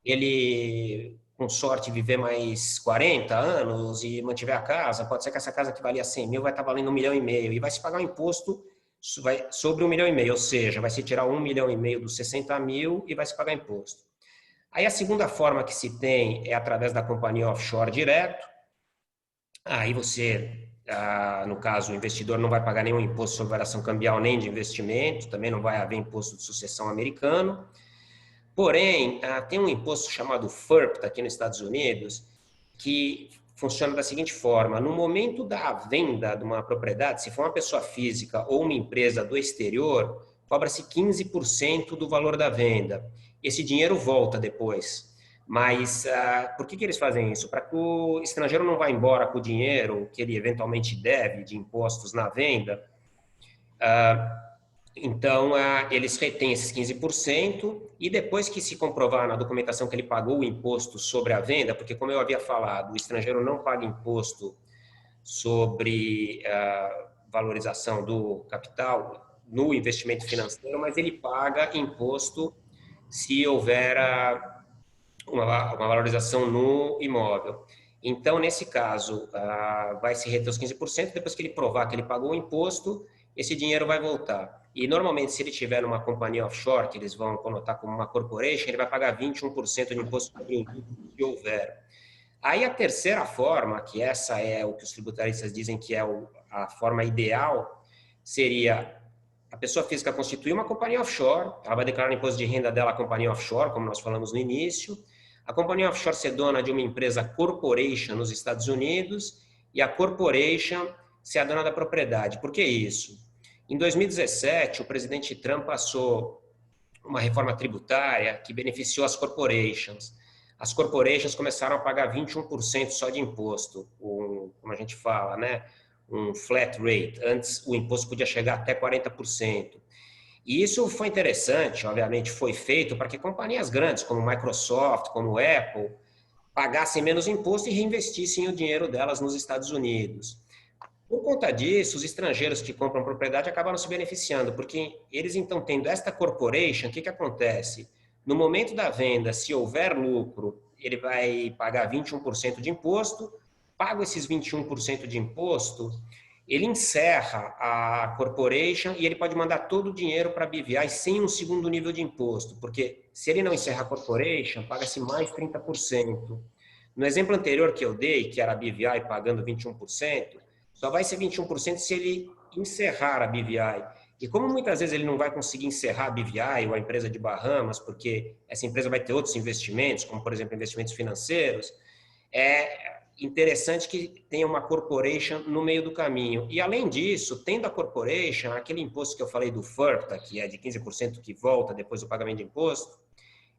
ele, com sorte, viver mais 40 anos e mantiver a casa, pode ser que essa casa que valia 100 mil vai estar valendo 1,5 milhão e vai se pagar um imposto sobre 1,5 milhão, ou seja, vai se tirar 1,5 milhão dos 60 mil e vai se pagar imposto. Aí a segunda forma que se tem é através da companhia offshore direto. Aí você, no caso, o investidor não vai pagar nenhum imposto sobre variação cambial nem de investimento, também não vai haver imposto de sucessão americano. Porém, tem um imposto chamado FIRP aqui nos Estados Unidos, que funciona da seguinte forma: no momento da venda de uma propriedade, se for uma pessoa física ou uma empresa do exterior, cobra-se 15% do valor da venda. Esse dinheiro volta depois. Mas por que eles fazem isso? Para que o estrangeiro não vá embora com o dinheiro que ele eventualmente deve de impostos na venda. Então, eles retêm esses 15% e depois que se comprovar na documentação que ele pagou o imposto sobre a venda, porque como eu havia falado, o estrangeiro não paga imposto sobre a valorização do capital no investimento financeiro, mas ele paga imposto se houver uma valorização no imóvel. Então, nesse caso, vai se reter os 15%, depois que ele provar que ele pagou o imposto, esse dinheiro vai voltar. E, normalmente, se ele tiver numa companhia offshore, que eles vão conotar como uma corporation, ele vai pagar 21% de imposto sobre o lucro que houver. Aí, a terceira forma, que essa é o que os tributaristas dizem que é a forma ideal, seria a pessoa física constituir uma companhia offshore, ela vai declarar o imposto de renda dela à companhia offshore, como nós falamos no início. A companhia offshore ser dona de uma empresa corporation nos Estados Unidos e a corporation ser a dona da propriedade. Por que isso? Em 2017, o presidente Trump passou uma reforma tributária que beneficiou as corporations. As corporations começaram a pagar 21% só de imposto, como a gente fala, né? Um flat rate. Antes, o imposto podia chegar até 40%. E isso foi interessante, obviamente foi feito para que companhias grandes como Microsoft, como Apple, pagassem menos imposto e reinvestissem o dinheiro delas nos Estados Unidos. Por conta disso, os estrangeiros que compram propriedade acabaram se beneficiando, porque eles então tendo esta corporation, o que acontece? No momento da venda, se houver lucro, ele vai pagar 21% de imposto, paga esses 21% de imposto, ele encerra a corporation e ele pode mandar todo o dinheiro para a BVI sem um segundo nível de imposto, porque se ele não encerra a corporation, paga-se mais 30%. No exemplo anterior que eu dei, que era a BVI pagando 21%, só vai ser 21% se ele encerrar a BVI. E como muitas vezes ele não vai conseguir encerrar a BVI ou a empresa de Bahamas, porque essa empresa vai ter outros investimentos, como por exemplo investimentos financeiros, interessante que tenha uma corporation no meio do caminho. E, além disso, tendo a corporation, aquele imposto que eu falei do FIRPTA, que é de 15% que volta depois do pagamento de imposto,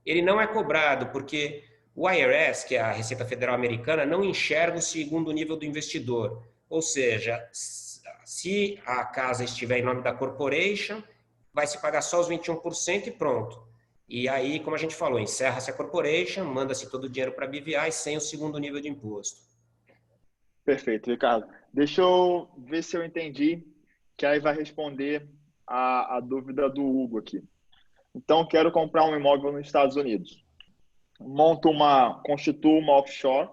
ele não é cobrado, porque o IRS, que é a Receita Federal Americana, não enxerga o segundo nível do investidor. Ou seja, se a casa estiver em nome da corporation, vai se pagar só os 21% e pronto. E aí, como a gente falou, encerra-se a corporation, manda-se todo o dinheiro para a BVI sem o segundo nível de imposto. Perfeito, Ricardo. Deixa eu ver se eu entendi, que aí vai responder a dúvida do Hugo aqui. Então, quero comprar um imóvel nos Estados Unidos. Constituo uma offshore,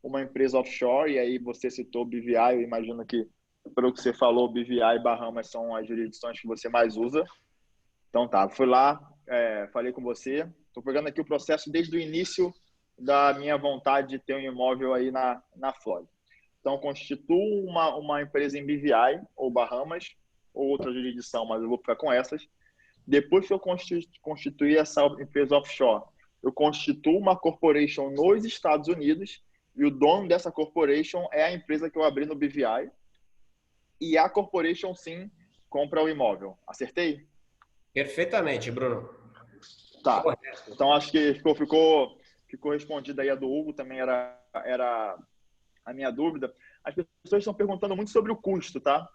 uma empresa offshore, e aí você citou BVI, eu imagino que, pelo que você falou, BVI e Bahamas são as jurisdições que você mais usa. Então tá, fui lá, falei com você, estou pegando aqui o processo desde o início da minha vontade de ter um imóvel aí na Flórida. Então, constituo uma empresa em BVI ou Bahamas, ou outra jurisdição, mas eu vou ficar com essas. Depois que eu constituir essa empresa offshore, eu constituo uma corporation nos Estados Unidos e o dono dessa corporation é a empresa que eu abri no BVI e a corporation, sim, compra o imóvel. Acertei? Perfeitamente, Bruno. Tá. Correto. Então, acho que ficou respondida aí a do Hugo, também era a minha dúvida. As pessoas estão perguntando muito sobre o custo, tá?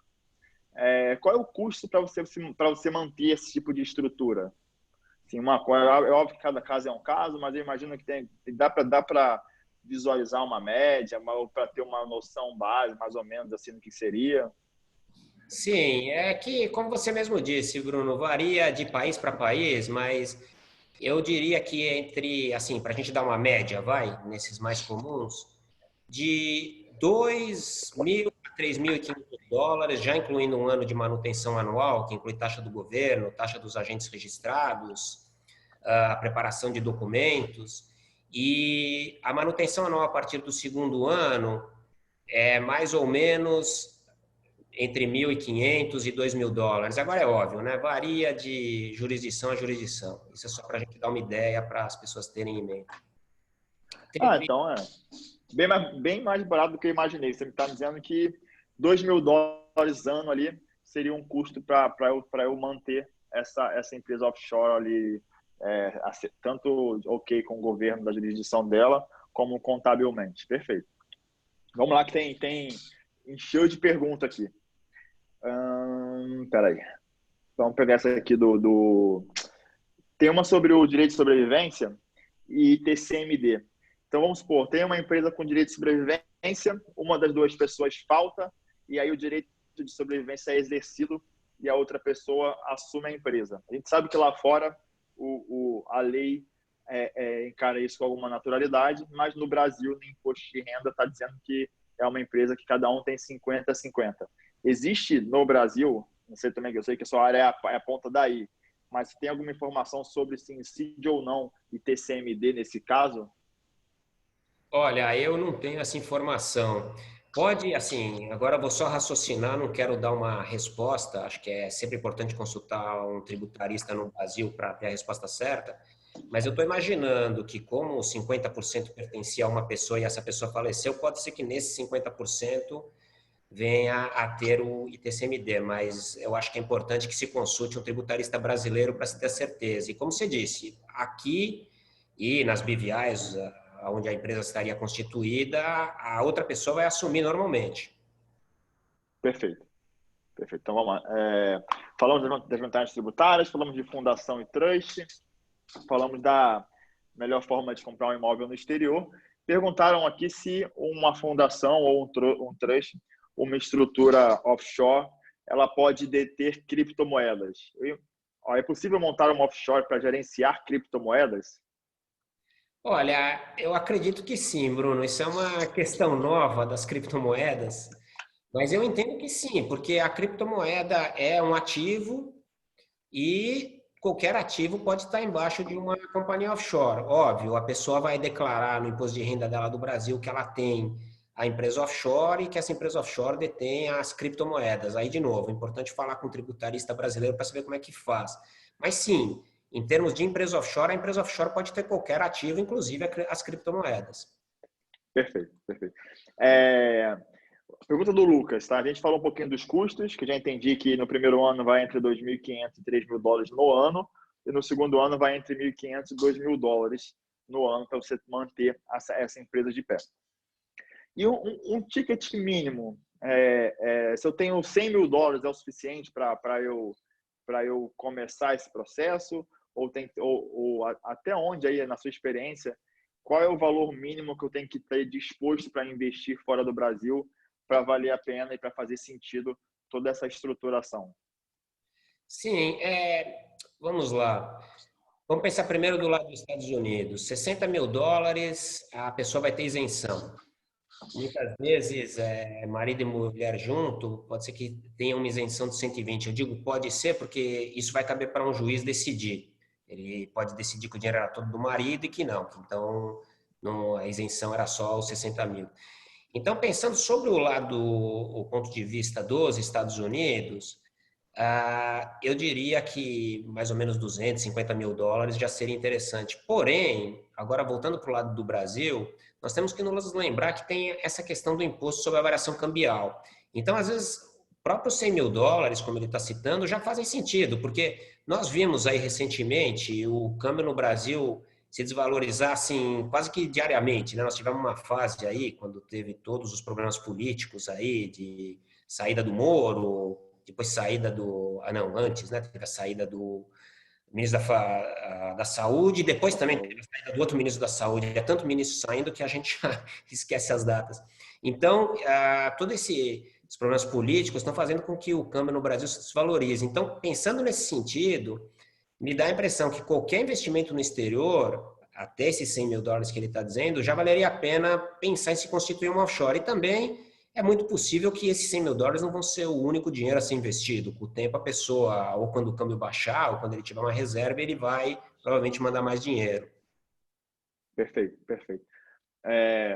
Qual é o custo para você manter esse tipo de estrutura? Assim, é óbvio que cada caso é um caso, mas eu imagino que dá para visualizar uma média, para ter uma noção base, mais ou menos, assim, do que seria. Sim, é que, como você mesmo disse, Bruno, varia de país para país, mas eu diria que entre, assim, para a gente dar uma média, nesses mais comuns, de 2.000 a 3.500 dólares, já incluindo um ano de manutenção anual, que inclui taxa do governo, taxa dos agentes registrados, a preparação de documentos, e a manutenção anual a partir do segundo ano é mais ou menos entre 1.500 e 2.000 dólares. Agora é óbvio, né? Varia de jurisdição a jurisdição. Isso é só para a gente dar uma ideia para as pessoas terem em mente. Então bem mais barato do que eu imaginei. Você me está dizendo que $2.000 ano ali seria um custo para eu manter essa empresa offshore ali, tanto ok com o governo da jurisdição dela, como contabilmente. Perfeito. Vamos lá que encheu de pergunta aqui. Peraí. Vamos pegar essa aqui Tem uma sobre o direito de sobrevivência e TCMD. Então, vamos supor, tem uma empresa com direito de sobrevivência, uma das duas pessoas falta, e aí o direito de sobrevivência é exercido e a outra pessoa assume a empresa. A gente sabe que lá fora a lei encara isso com alguma naturalidade, mas no Brasil, no imposto de renda, está dizendo que é uma empresa que cada um tem 50-50. Existe no Brasil, não sei também, eu sei que a sua área é a ponta daí, mas tem alguma informação sobre se incide ou não e TCMD nesse caso? Olha, eu não tenho essa informação. Pode, assim, agora eu vou só raciocinar, não quero dar uma resposta, acho que é sempre importante consultar um tributarista no Brasil para ter a resposta certa, mas eu estou imaginando que como 50% pertencia a uma pessoa e essa pessoa faleceu, pode ser que nesse 50% venha a ter o ITCMD, mas eu acho que é importante que se consulte um tributarista brasileiro para se ter certeza. E como você disse, aqui e nas BVIs, onde a empresa estaria constituída, a outra pessoa vai assumir normalmente. Perfeito. Perfeito. Então vamos lá. Falamos das vantagens tributárias, falamos de fundação e trust, falamos da melhor forma de comprar um imóvel no exterior. Perguntaram aqui se uma fundação ou um trust, uma estrutura offshore, ela pode deter criptomoedas. É possível montar uma offshore para gerenciar criptomoedas? Olha, eu acredito que sim, Bruno. Isso é uma questão nova das criptomoedas, mas eu entendo que sim, porque a criptomoeda é um ativo e qualquer ativo pode estar embaixo de uma companhia offshore. Óbvio, a pessoa vai declarar no imposto de renda dela do Brasil que ela tem a empresa offshore e que essa empresa offshore detém as criptomoedas. Aí, de novo, é importante falar com o tributarista brasileiro para saber como é que faz. Mas sim, em termos de empresa offshore, a empresa offshore pode ter qualquer ativo, inclusive as criptomoedas. Perfeito, perfeito. É, pergunta do Lucas, tá? A gente falou um pouquinho dos custos, que eu já entendi que no primeiro ano vai entre 2.500 e 3.000 dólares no ano, e no segundo ano vai entre 1.500 e 2.000 dólares no ano para você manter essa empresa de pé. E um ticket mínimo, se eu tenho 100 mil dólares é o suficiente para eu começar esse processo? Ou até onde aí, na sua experiência, qual é o valor mínimo que eu tenho que ter disposto para investir fora do Brasil para valer a pena e para fazer sentido toda essa estruturação? Sim, vamos lá. Vamos pensar primeiro do lado dos Estados Unidos. 60 mil dólares, a pessoa vai ter isenção. Muitas vezes, marido e mulher junto, pode ser que tenha uma isenção de 120. Eu digo pode ser porque isso vai caber para um juiz decidir. Ele pode decidir que o dinheiro era todo do marido e que não. Então, a isenção era só os 60 mil. Então, pensando sobre o ponto de vista dos Estados Unidos, eu diria que mais ou menos 250 mil dólares já seria interessante. Porém, agora voltando para o lado do Brasil, nós temos que nos lembrar que tem essa questão do imposto sobre a variação cambial. Então, às vezes, próprios 100 mil dólares, como ele está citando, já fazem sentido, porque nós vimos aí recentemente o câmbio no Brasil se desvalorizar assim quase que diariamente, né? Nós tivemos uma fase aí quando teve todos os problemas políticos aí de saída do Moro, depois saída do, não, antes, né? Teve a saída do ministro da Saúde, e depois também teve a saída do outro ministro da Saúde. É tanto ministro saindo que a gente já esquece as datas. Então, todos esses problemas políticos estão fazendo com que o câmbio no Brasil se desvalorize. Então, pensando nesse sentido, me dá a impressão que qualquer investimento no exterior, até esses 100 mil dólares que ele está dizendo, já valeria a pena pensar em se constituir um offshore. E também é muito possível que esses 100 mil dólares não vão ser o único dinheiro a ser investido. Com o tempo, a pessoa, ou quando o câmbio baixar, ou quando ele tiver uma reserva, ele vai provavelmente mandar mais dinheiro. Perfeito, perfeito.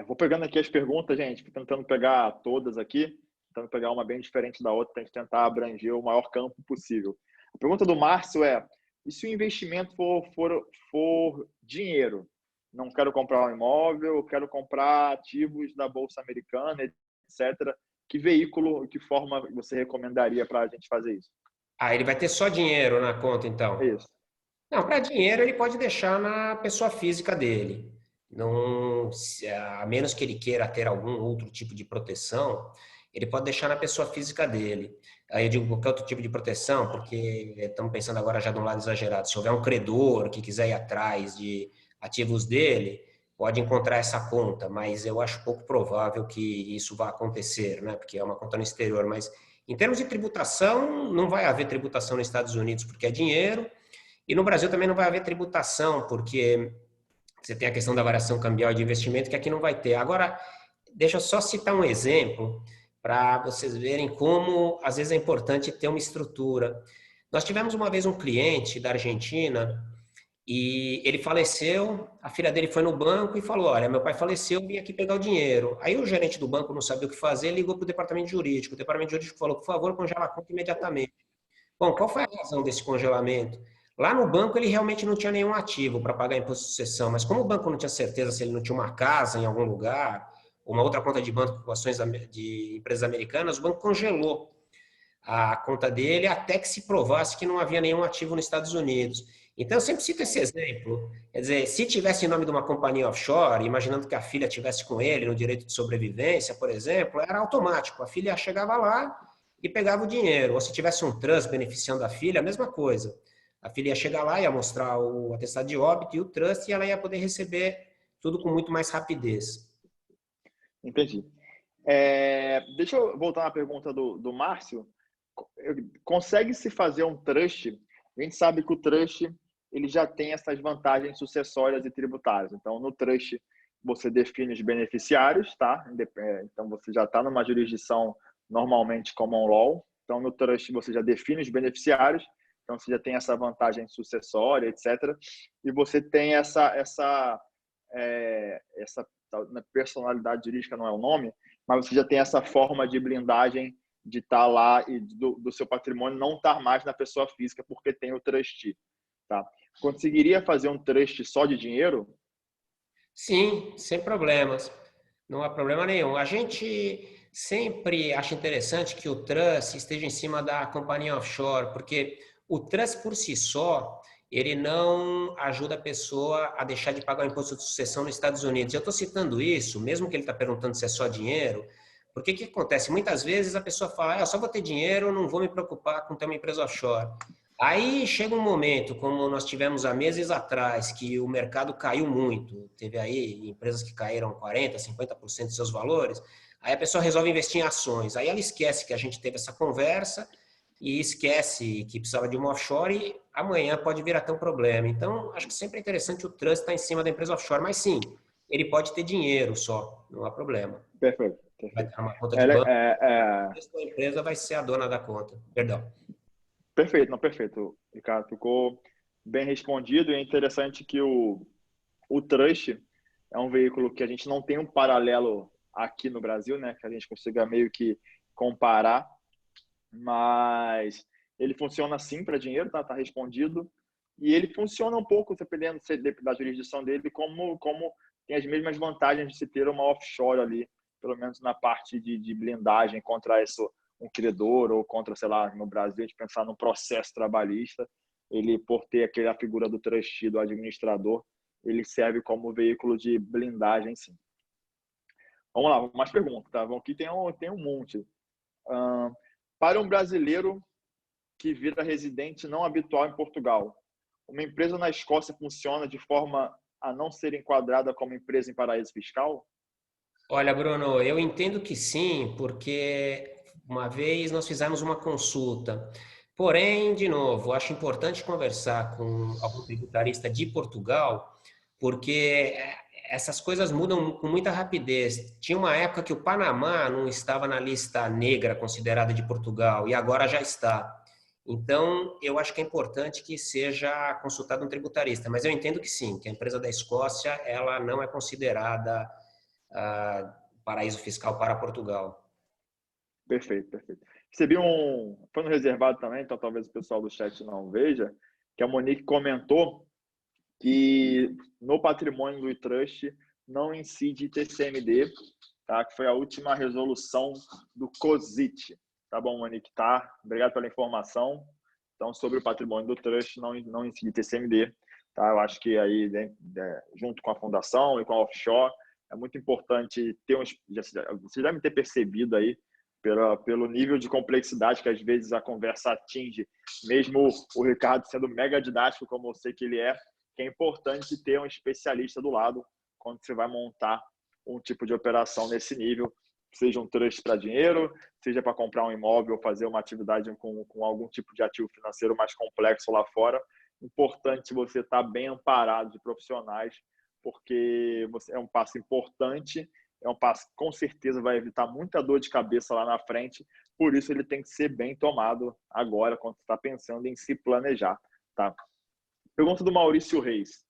Vou pegando aqui as perguntas, gente, tentando pegar todas aqui, tentando pegar uma bem diferente da outra, para a gente tentar abranger o maior campo possível. A pergunta do Márcio é: e se o investimento for dinheiro? Não quero comprar um imóvel, quero comprar ativos da Bolsa Americana, etc. Que veículo, que forma você recomendaria para a gente fazer isso? Ele vai ter só dinheiro na conta, É então? isso. Não, para dinheiro ele pode deixar na pessoa física dele. Não, a menos que ele queira ter algum outro tipo de proteção, ele pode deixar na pessoa física dele. Aí eu digo qualquer outro tipo de proteção, porque estamos pensando agora já de um lado exagerado. Se houver um credor que quiser ir atrás de ativos dele, pode encontrar essa conta, mas eu acho pouco provável que isso vá acontecer, né? Porque é uma conta no exterior. Mas em termos de tributação, não vai haver tributação nos Estados Unidos porque é dinheiro. E no Brasil também não vai haver tributação, porque você tem a questão da variação cambial de investimento, que aqui não vai ter. Agora, deixa eu só citar um exemplo para vocês verem como, às vezes, é importante ter uma estrutura. Nós tivemos uma vez um cliente da Argentina e ele faleceu, a filha dele foi no banco e falou: olha, meu pai faleceu, eu vim aqui pegar o dinheiro. Aí o gerente do banco não sabia o que fazer, ligou para o departamento jurídico. O departamento jurídico falou: por favor, congela a conta imediatamente. Bom, qual foi a razão desse congelamento? Lá no banco ele realmente não tinha nenhum ativo para pagar imposto de sucessão, mas como o banco não tinha certeza se ele não tinha uma casa em algum lugar, ou uma outra conta de banco com ações de empresas americanas, o banco congelou a conta dele até que se provasse que não havia nenhum ativo nos Estados Unidos. Então, eu sempre cito esse exemplo. Quer dizer, se tivesse em nome de uma companhia offshore, imaginando que a filha tivesse com ele no direito de sobrevivência, por exemplo, era automático. A filha chegava lá e pegava o dinheiro. Ou se tivesse um trust beneficiando a filha, a mesma coisa. A filha ia chegar lá, ia mostrar o atestado de óbito e o trust, e ela ia poder receber tudo com muito mais rapidez. Entendi. Deixa eu voltar à pergunta do Márcio. Consegue-se fazer um trust? A gente sabe que o trust ele já tem essas vantagens sucessórias e tributárias. Então, no trust, você define os beneficiários, tá? Então, você já está numa jurisdição normalmente common law. Então, no trust, você já define os beneficiários. Então, você já tem essa vantagem sucessória, etc. E você tem essa personalidade jurídica, não é o nome, mas você já tem essa forma de blindagem de estar lá e do seu patrimônio não estar mais na pessoa física porque tem o trustee, tá? Conseguiria fazer um trust só de dinheiro? Sim, sem problemas. Não há problema nenhum. A gente sempre acha interessante que o trust esteja em cima da companhia offshore, porque o trust por si só, ele não ajuda a pessoa a deixar de pagar o imposto de sucessão nos Estados Unidos. Eu estou citando isso, mesmo que ele está perguntando se é só dinheiro, porque o que acontece? Muitas vezes a pessoa fala, eu só vou ter dinheiro, não vou me preocupar com ter uma empresa offshore. Aí chega um momento, como nós tivemos há meses atrás, que o mercado caiu muito, teve aí empresas que caíram 40%, 50% dos seus valores, aí a pessoa resolve investir em ações. Aí ela esquece que a gente teve essa conversa e esquece que precisava de uma offshore e amanhã pode vir até um problema. Então, acho que sempre é interessante o trust estar em cima da empresa offshore, mas sim, ele pode ter dinheiro só, não há problema. Perfeito, Vai perfeito. ter uma conta É, de banco, é, a empresa vai ser a dona da conta. Perdão. perfeito, não, perfeito, Ricardo. Ficou bem respondido e é interessante que o Trust é um veículo que a gente não tem um paralelo aqui no Brasil, né? Que a gente consiga meio que comparar, mas ele funciona sim para dinheiro, tá? Tá respondido. E ele funciona um pouco, dependendo da jurisdição dele, como tem as mesmas vantagens de se ter uma offshore ali, pelo menos na parte de blindagem contra isso, um credor ou contra, sei lá, no Brasil, a gente pensar num processo trabalhista, ele, por ter aquela figura do trustee, do administrador, ele serve como veículo de blindagem, sim. Vamos lá, mais perguntas, tá? Aqui tem um monte. Para um brasileiro que vira residente não habitual em Portugal, uma empresa na Escócia funciona de forma a não ser enquadrada como empresa em paraíso fiscal? Olha, Bruno, eu entendo que sim, porque uma vez nós fizemos uma consulta. Porém, de novo, acho importante conversar com algum tributarista de Portugal, porque essas coisas mudam com muita rapidez. Tinha uma época que o Panamá não estava na lista negra considerada de Portugal e agora já está. Então, eu acho que é importante que seja consultado um tributarista, mas eu entendo que sim, que a empresa da Escócia, ela não é considerada paraíso fiscal para Portugal. Perfeito, perfeito. Recebi foi no reservado também, então talvez o pessoal do chat não veja, que a Monique comentou que no patrimônio do Trust não incide TCMD, tá? Que foi a última resolução do COSIT. Tá bom, Monique? Tá? Obrigado pela informação. Então, sobre o patrimônio do Trust, não incide TCMD. Tá? Eu acho que aí, junto com a fundação e com a offshore, é muito importante ter vocês devem ter percebido aí, pelo nível de complexidade que às vezes a conversa atinge, mesmo o Ricardo sendo mega didático, como eu sei que ele é, que é importante ter um especialista do lado quando você vai montar um tipo de operação nesse nível, seja um trust para dinheiro, seja para comprar um imóvel ou fazer uma atividade com algum tipo de ativo financeiro mais complexo lá fora. Importante você estar bem amparado de profissionais, porque é um passo importante, é um passo que com certeza vai evitar muita dor de cabeça lá na frente, por isso ele tem que ser bem tomado agora, quando você está pensando em se planejar. Tá? Pergunta do Maurício Reis.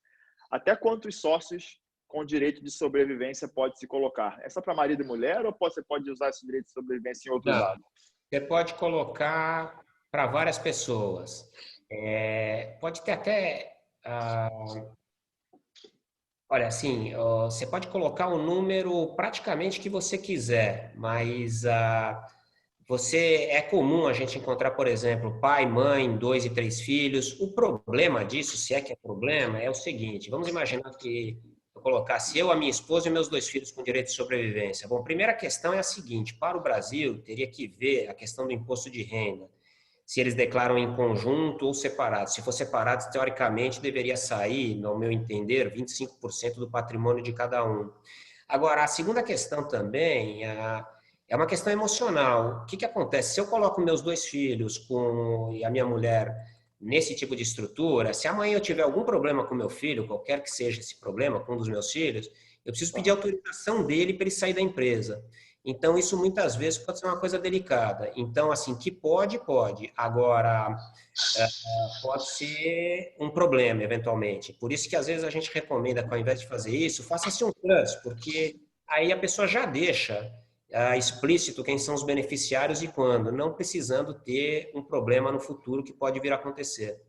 Até quantos sócios com direito de sobrevivência pode se colocar? É só para marido e mulher ou você pode usar esse direito de sobrevivência em outros Não, dados? você pode colocar para várias pessoas. Pode ter até, olha, assim, você pode colocar o número praticamente que você quiser, mas é comum a gente encontrar, por exemplo, pai, mãe, 2 e 3 filhos. O problema disso, se é que é problema, é o seguinte: vamos imaginar que eu colocasse eu, a minha esposa e meus 2 filhos com direito de sobrevivência. Bom, a primeira questão é a seguinte: para o Brasil, teria que ver a questão do imposto de renda, se eles declaram em conjunto ou separado. Se for separado, teoricamente, deveria sair, ao meu entender, 25% do patrimônio de cada um. Agora, a segunda questão também é uma questão emocional. O que que acontece? Se eu coloco meus 2 filhos e a minha mulher nesse tipo de estrutura, se amanhã eu tiver algum problema com meu filho, qualquer que seja esse problema com um dos meus filhos, eu preciso pedir Tá. autorização dele para ele sair da empresa. Então, isso muitas vezes pode ser uma coisa delicada. Então, assim, que pode, pode. Agora, pode ser um problema, eventualmente. Por isso que, às vezes, a gente recomenda que, ao invés de fazer isso, faça-se um trust, porque aí a pessoa já deixa explícito quem são os beneficiários e quando, não precisando ter um problema no futuro que pode vir a acontecer.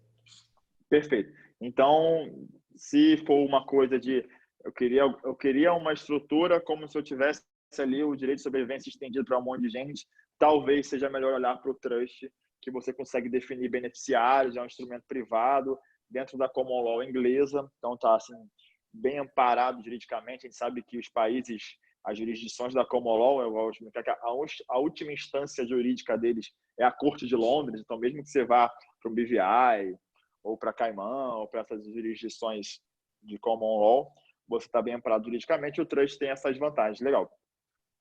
Perfeito. Então, se for uma coisa de Eu queria uma estrutura como se eu tivesse ali o direito de sobrevivência estendido para um monte de gente. Talvez seja melhor olhar para o trust, que você consegue definir beneficiários, é um instrumento privado dentro da common law inglesa, então está assim bem amparado juridicamente. A gente sabe que os países, as jurisdições da common law, a última instância jurídica deles é a Corte de Londres, então mesmo que você vá para o BVI ou para Caimão ou para essas jurisdições de common law, você está bem amparado juridicamente. O trust tem essas vantagens. Legal.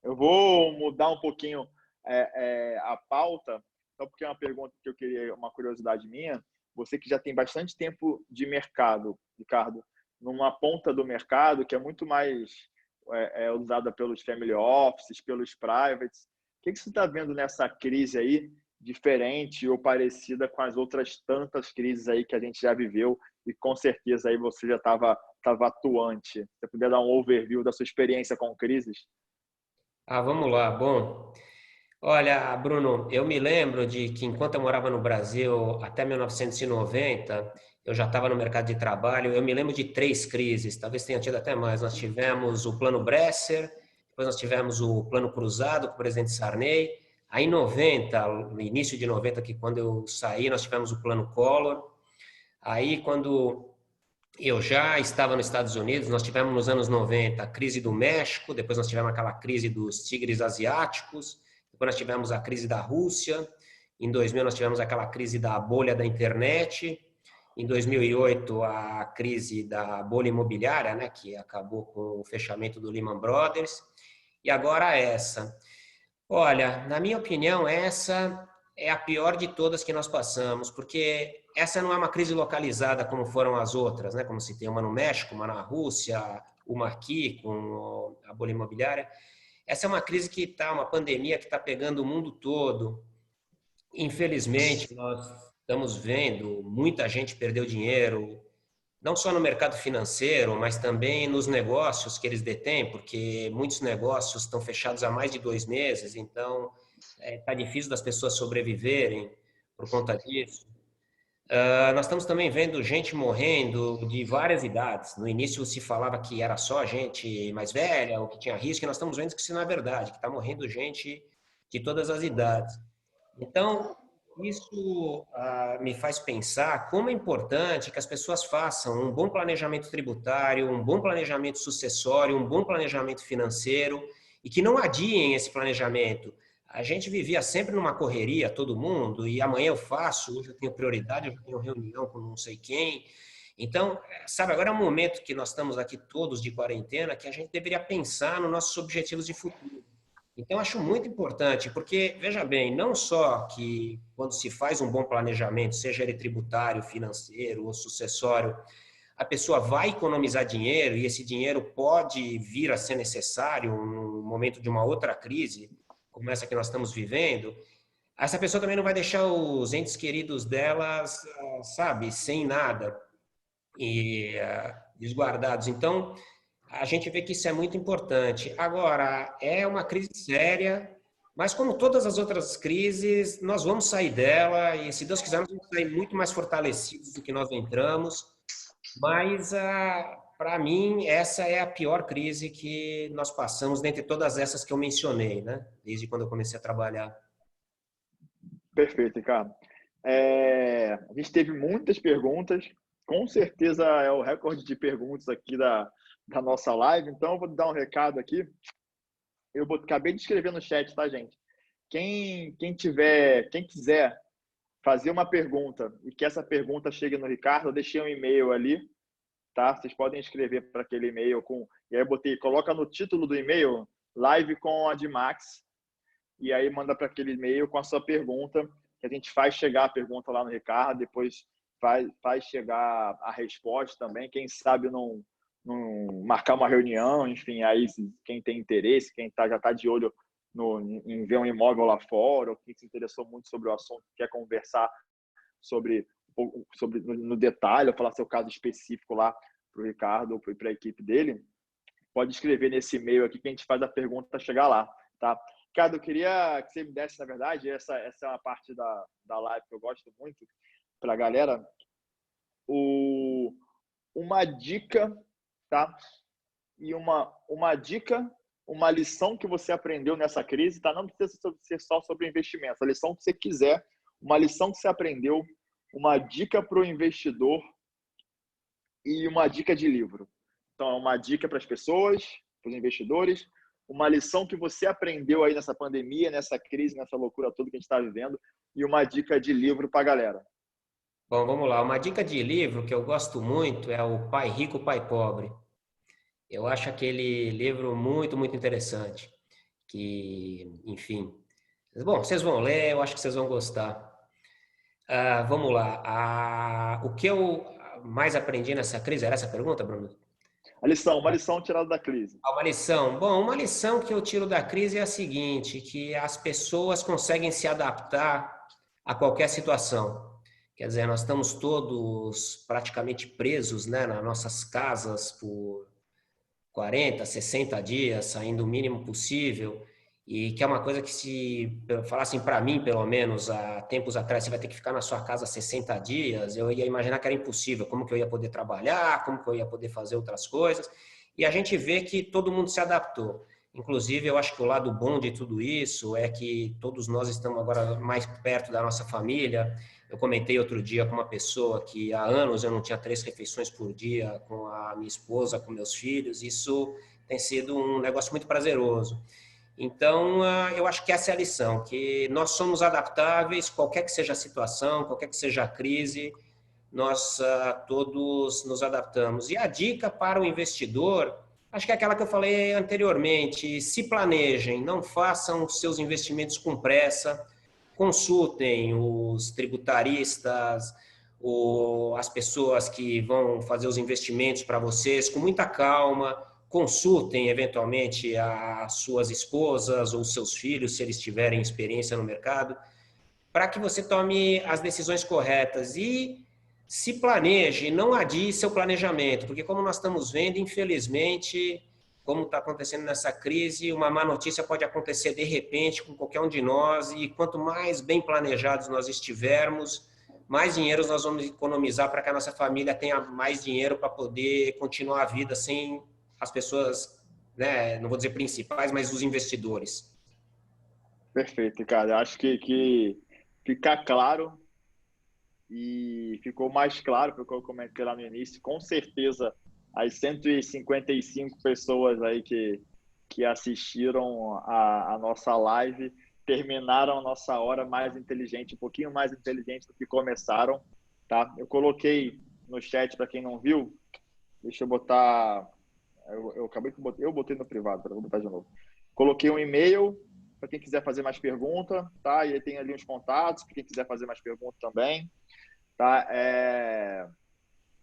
Eu vou mudar um pouquinho a pauta, só porque é uma pergunta que eu queria, uma curiosidade minha. Você que já tem bastante tempo de mercado, Ricardo, numa ponta do mercado que é muito mais usada pelos family offices, pelos privates. O que você está vendo nessa crise aí, diferente ou parecida com as outras tantas crises aí que a gente já viveu e com certeza aí você já estava atuante? Se você puder dar um overview da sua experiência com crises? Vamos lá. Bom, olha, Bruno, eu me lembro de que enquanto eu morava no Brasil, até 1990, eu já estava no mercado de trabalho. Eu me lembro de três crises, talvez tenha tido até mais. Nós tivemos o Plano Bresser, depois nós tivemos o Plano Cruzado com o presidente Sarney. Aí em 90, no início de 90, que quando eu saí, nós tivemos o Plano Collor. Aí quando eu já estava nos Estados Unidos, nós tivemos nos anos 90 a crise do México, depois nós tivemos aquela crise dos tigres asiáticos, depois nós tivemos a crise da Rússia, em 2000 nós tivemos aquela crise da bolha da internet, em 2008 a crise da bolha imobiliária, né, que acabou com o fechamento do Lehman Brothers, e agora essa. Olha, na minha opinião, essa é a pior de todas que nós passamos, porque essa não é uma crise localizada como foram as outras, né? Como se tem uma no México, uma na Rússia, uma aqui com a bolha imobiliária. Essa é uma crise que está, uma pandemia que está pegando o mundo todo. Infelizmente, nós estamos vendo muita gente perdeu dinheiro, não só no mercado financeiro, mas também nos negócios que eles detêm, porque muitos negócios estão fechados há mais de 2 meses, então está difícil das pessoas sobreviverem por conta disso. Nós estamos também vendo gente morrendo de várias idades. No início se falava que era só gente mais velha ou que tinha risco, e nós estamos vendo que isso não é verdade, que está morrendo gente de todas as idades. Então, isso me faz pensar como é importante que as pessoas façam um bom planejamento tributário, um bom planejamento sucessório, um bom planejamento financeiro e que não adiem esse planejamento. A gente vivia sempre numa correria, todo mundo, e amanhã eu faço, hoje eu tenho prioridade, eu tenho reunião com não sei quem. Então, sabe, agora é um momento que nós estamos aqui todos de quarentena, que a gente deveria pensar nos nossos objetivos de futuro. Então, acho muito importante, porque, veja bem, não só que quando se faz um bom planejamento, seja ele tributário, financeiro ou sucessório, a pessoa vai economizar dinheiro e esse dinheiro pode vir a ser necessário no momento de uma outra crise, como essa que nós estamos vivendo. Essa pessoa também não vai deixar os entes queridos delas, sabe, sem nada e desguardados. Então, a gente vê que isso é muito importante. Agora, é uma crise séria, mas como todas as outras crises, nós vamos sair dela e, se Deus quiser, nós vamos sair muito mais fortalecidos do que nós entramos. Mas, para mim, essa é a pior crise que nós passamos dentre todas essas que eu mencionei, né? Desde quando eu comecei a trabalhar. Perfeito, Ricardo. A gente teve muitas perguntas, com certeza é o recorde de perguntas aqui da nossa live, então eu vou dar um recado aqui. Acabei de escrever no chat, tá, gente? Quem quiser fazer uma pergunta e que essa pergunta chegue no Ricardo, eu deixei um e-mail ali, tá? Vocês podem escrever para aquele e-mail e aí eu coloca no título do e-mail live com a Dimax, e aí manda para aquele e-mail com a sua pergunta, que a gente faz chegar a pergunta lá no Ricardo, depois faz chegar a resposta também. Quem sabe não marcar uma reunião, enfim, aí quem tem interesse, quem já está de olho em ver um imóvel lá fora, ou quem se interessou muito sobre o assunto, quer conversar sobre no detalhe, ou falar seu caso específico lá para o Ricardo ou para a equipe dele, pode escrever nesse e-mail aqui que a gente faz a pergunta chegar lá, tá? Ricardo, eu queria que você me desse, na verdade, essa é uma parte da live que eu gosto muito, para a galera, uma dica, tá? e uma dica, uma lição que você aprendeu nessa crise, tá? Não precisa ser só sobre investimentos, a lição que você quiser, uma lição que você aprendeu, uma dica para o investidor e uma dica de livro. Então, é uma dica para as pessoas, para os investidores, uma lição que você aprendeu aí nessa pandemia, nessa crise, nessa loucura toda que a gente está vivendo, e uma dica de livro para a galera. Bom, vamos lá. Uma dica de livro que eu gosto muito é o Pai Rico, Pai Pobre. Eu acho aquele livro muito, muito interessante. Que, enfim. Bom, vocês vão ler, eu acho que vocês vão gostar. Vamos lá. O que eu mais aprendi nessa crise? Era essa a pergunta, Bruno? Uma lição tirada da crise. Uma lição. Bom, uma lição que eu tiro da crise é a seguinte, que as pessoas conseguem se adaptar a qualquer situação. Quer dizer, nós estamos todos praticamente presos, né, nas nossas casas por 40, 60 dias, saindo o mínimo possível, e que é uma coisa que, se falassem para mim, pelo menos, há tempos atrás, você vai ter que ficar na sua casa 60 dias, eu ia imaginar que era impossível, como que eu ia poder trabalhar, como que eu ia poder fazer outras coisas, e a gente vê que todo mundo se adaptou. Inclusive, eu acho que o lado bom de tudo isso é que todos nós estamos agora mais perto da nossa família. Eu comentei outro dia com uma pessoa que há anos eu não tinha 3 refeições por dia com a minha esposa, com meus filhos. Isso tem sido um negócio muito prazeroso. Então, eu acho que essa é a lição, que nós somos adaptáveis, qualquer que seja a situação, qualquer que seja a crise, nós todos nos adaptamos. E a dica para o investidor, acho que é aquela que eu falei anteriormente, se planejem, não façam seus investimentos com pressa, consultem os tributaristas, as pessoas que vão fazer os investimentos para vocês com muita calma, consultem eventualmente as suas esposas ou seus filhos, se eles tiverem experiência no mercado, para que você tome as decisões corretas e se planeje, não adie seu planejamento, porque como nós estamos vendo, infelizmente, como está acontecendo nessa crise, uma má notícia pode acontecer de repente com qualquer um de nós, e quanto mais bem planejados nós estivermos, mais dinheiro nós vamos economizar para que a nossa família tenha mais dinheiro para poder continuar a vida sem as pessoas, né, não vou dizer principais, mas os investidores. Perfeito, cara. Acho que ficar claro e ficou mais claro, porque eu comentei lá no início, com certeza as 155 pessoas aí que assistiram a nossa live terminaram a nossa hora mais inteligente, um pouquinho mais inteligente do que começaram, tá? Eu coloquei no chat para quem não viu, deixa eu botar, eu acabei que eu botei no privado, vou botar de novo. Coloquei um e-mail para quem quiser fazer mais pergunta, tá? E aí tem ali uns contatos para quem quiser fazer mais pergunta também, tá?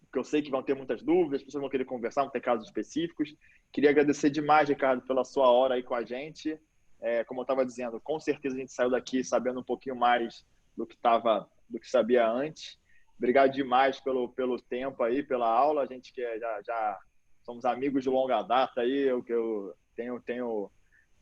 Porque eu sei que vão ter muitas dúvidas, as pessoas vão querer conversar, vão ter casos específicos. Queria agradecer demais, Ricardo, pela sua hora aí com a gente. Como eu estava dizendo, com certeza a gente saiu daqui sabendo um pouquinho mais do que sabia antes. Obrigado demais pelo tempo aí, pela aula. A gente que já somos amigos de longa data aí, eu tenho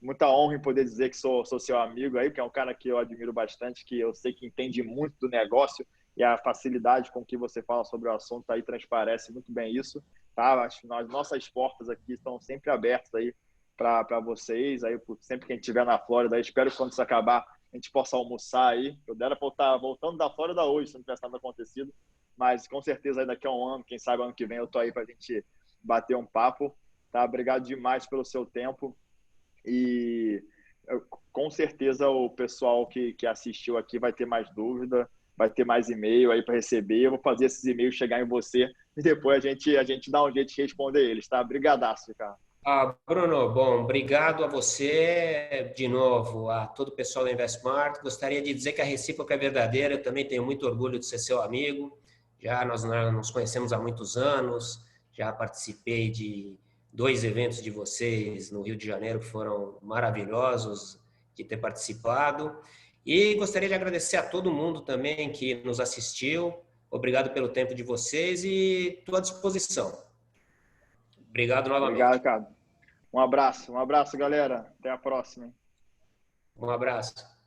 muita honra em poder dizer que sou seu amigo aí, que é um cara que eu admiro bastante, que eu sei que entende muito do negócio, e a facilidade com que você fala sobre o assunto aí transparece muito bem isso, tá? Acho que nossas portas aqui estão sempre abertas aí para vocês, aí sempre que a gente estiver na Flórida, aí espero que quando isso acabar a gente possa almoçar aí. Eu dera para estar voltando da Flórida hoje, se não tivesse nada acontecido, mas com certeza aí daqui a um ano, quem sabe ano que vem eu tô aí para a gente bater um papo, tá? Obrigado demais pelo seu tempo e com certeza o pessoal que assistiu aqui vai ter mais dúvida, vai ter mais e-mail aí para receber. Eu vou fazer esses e-mails chegar em você e depois a gente dá um jeito de responder eles, tá? Brigadaço, cara. Bruno, bom, obrigado a você, de novo, a todo o pessoal da InvestSmart. Gostaria de dizer que a recíproca é verdadeira, eu também tenho muito orgulho de ser seu amigo. Já nós nos conhecemos há muitos anos, já participei de 2 eventos de vocês no Rio de Janeiro que foram maravilhosos de ter participado. E gostaria de agradecer a todo mundo também que nos assistiu. Obrigado pelo tempo de vocês e estou à disposição. Obrigado novamente. Obrigado, cara. Um abraço, galera. Até a próxima. Um abraço.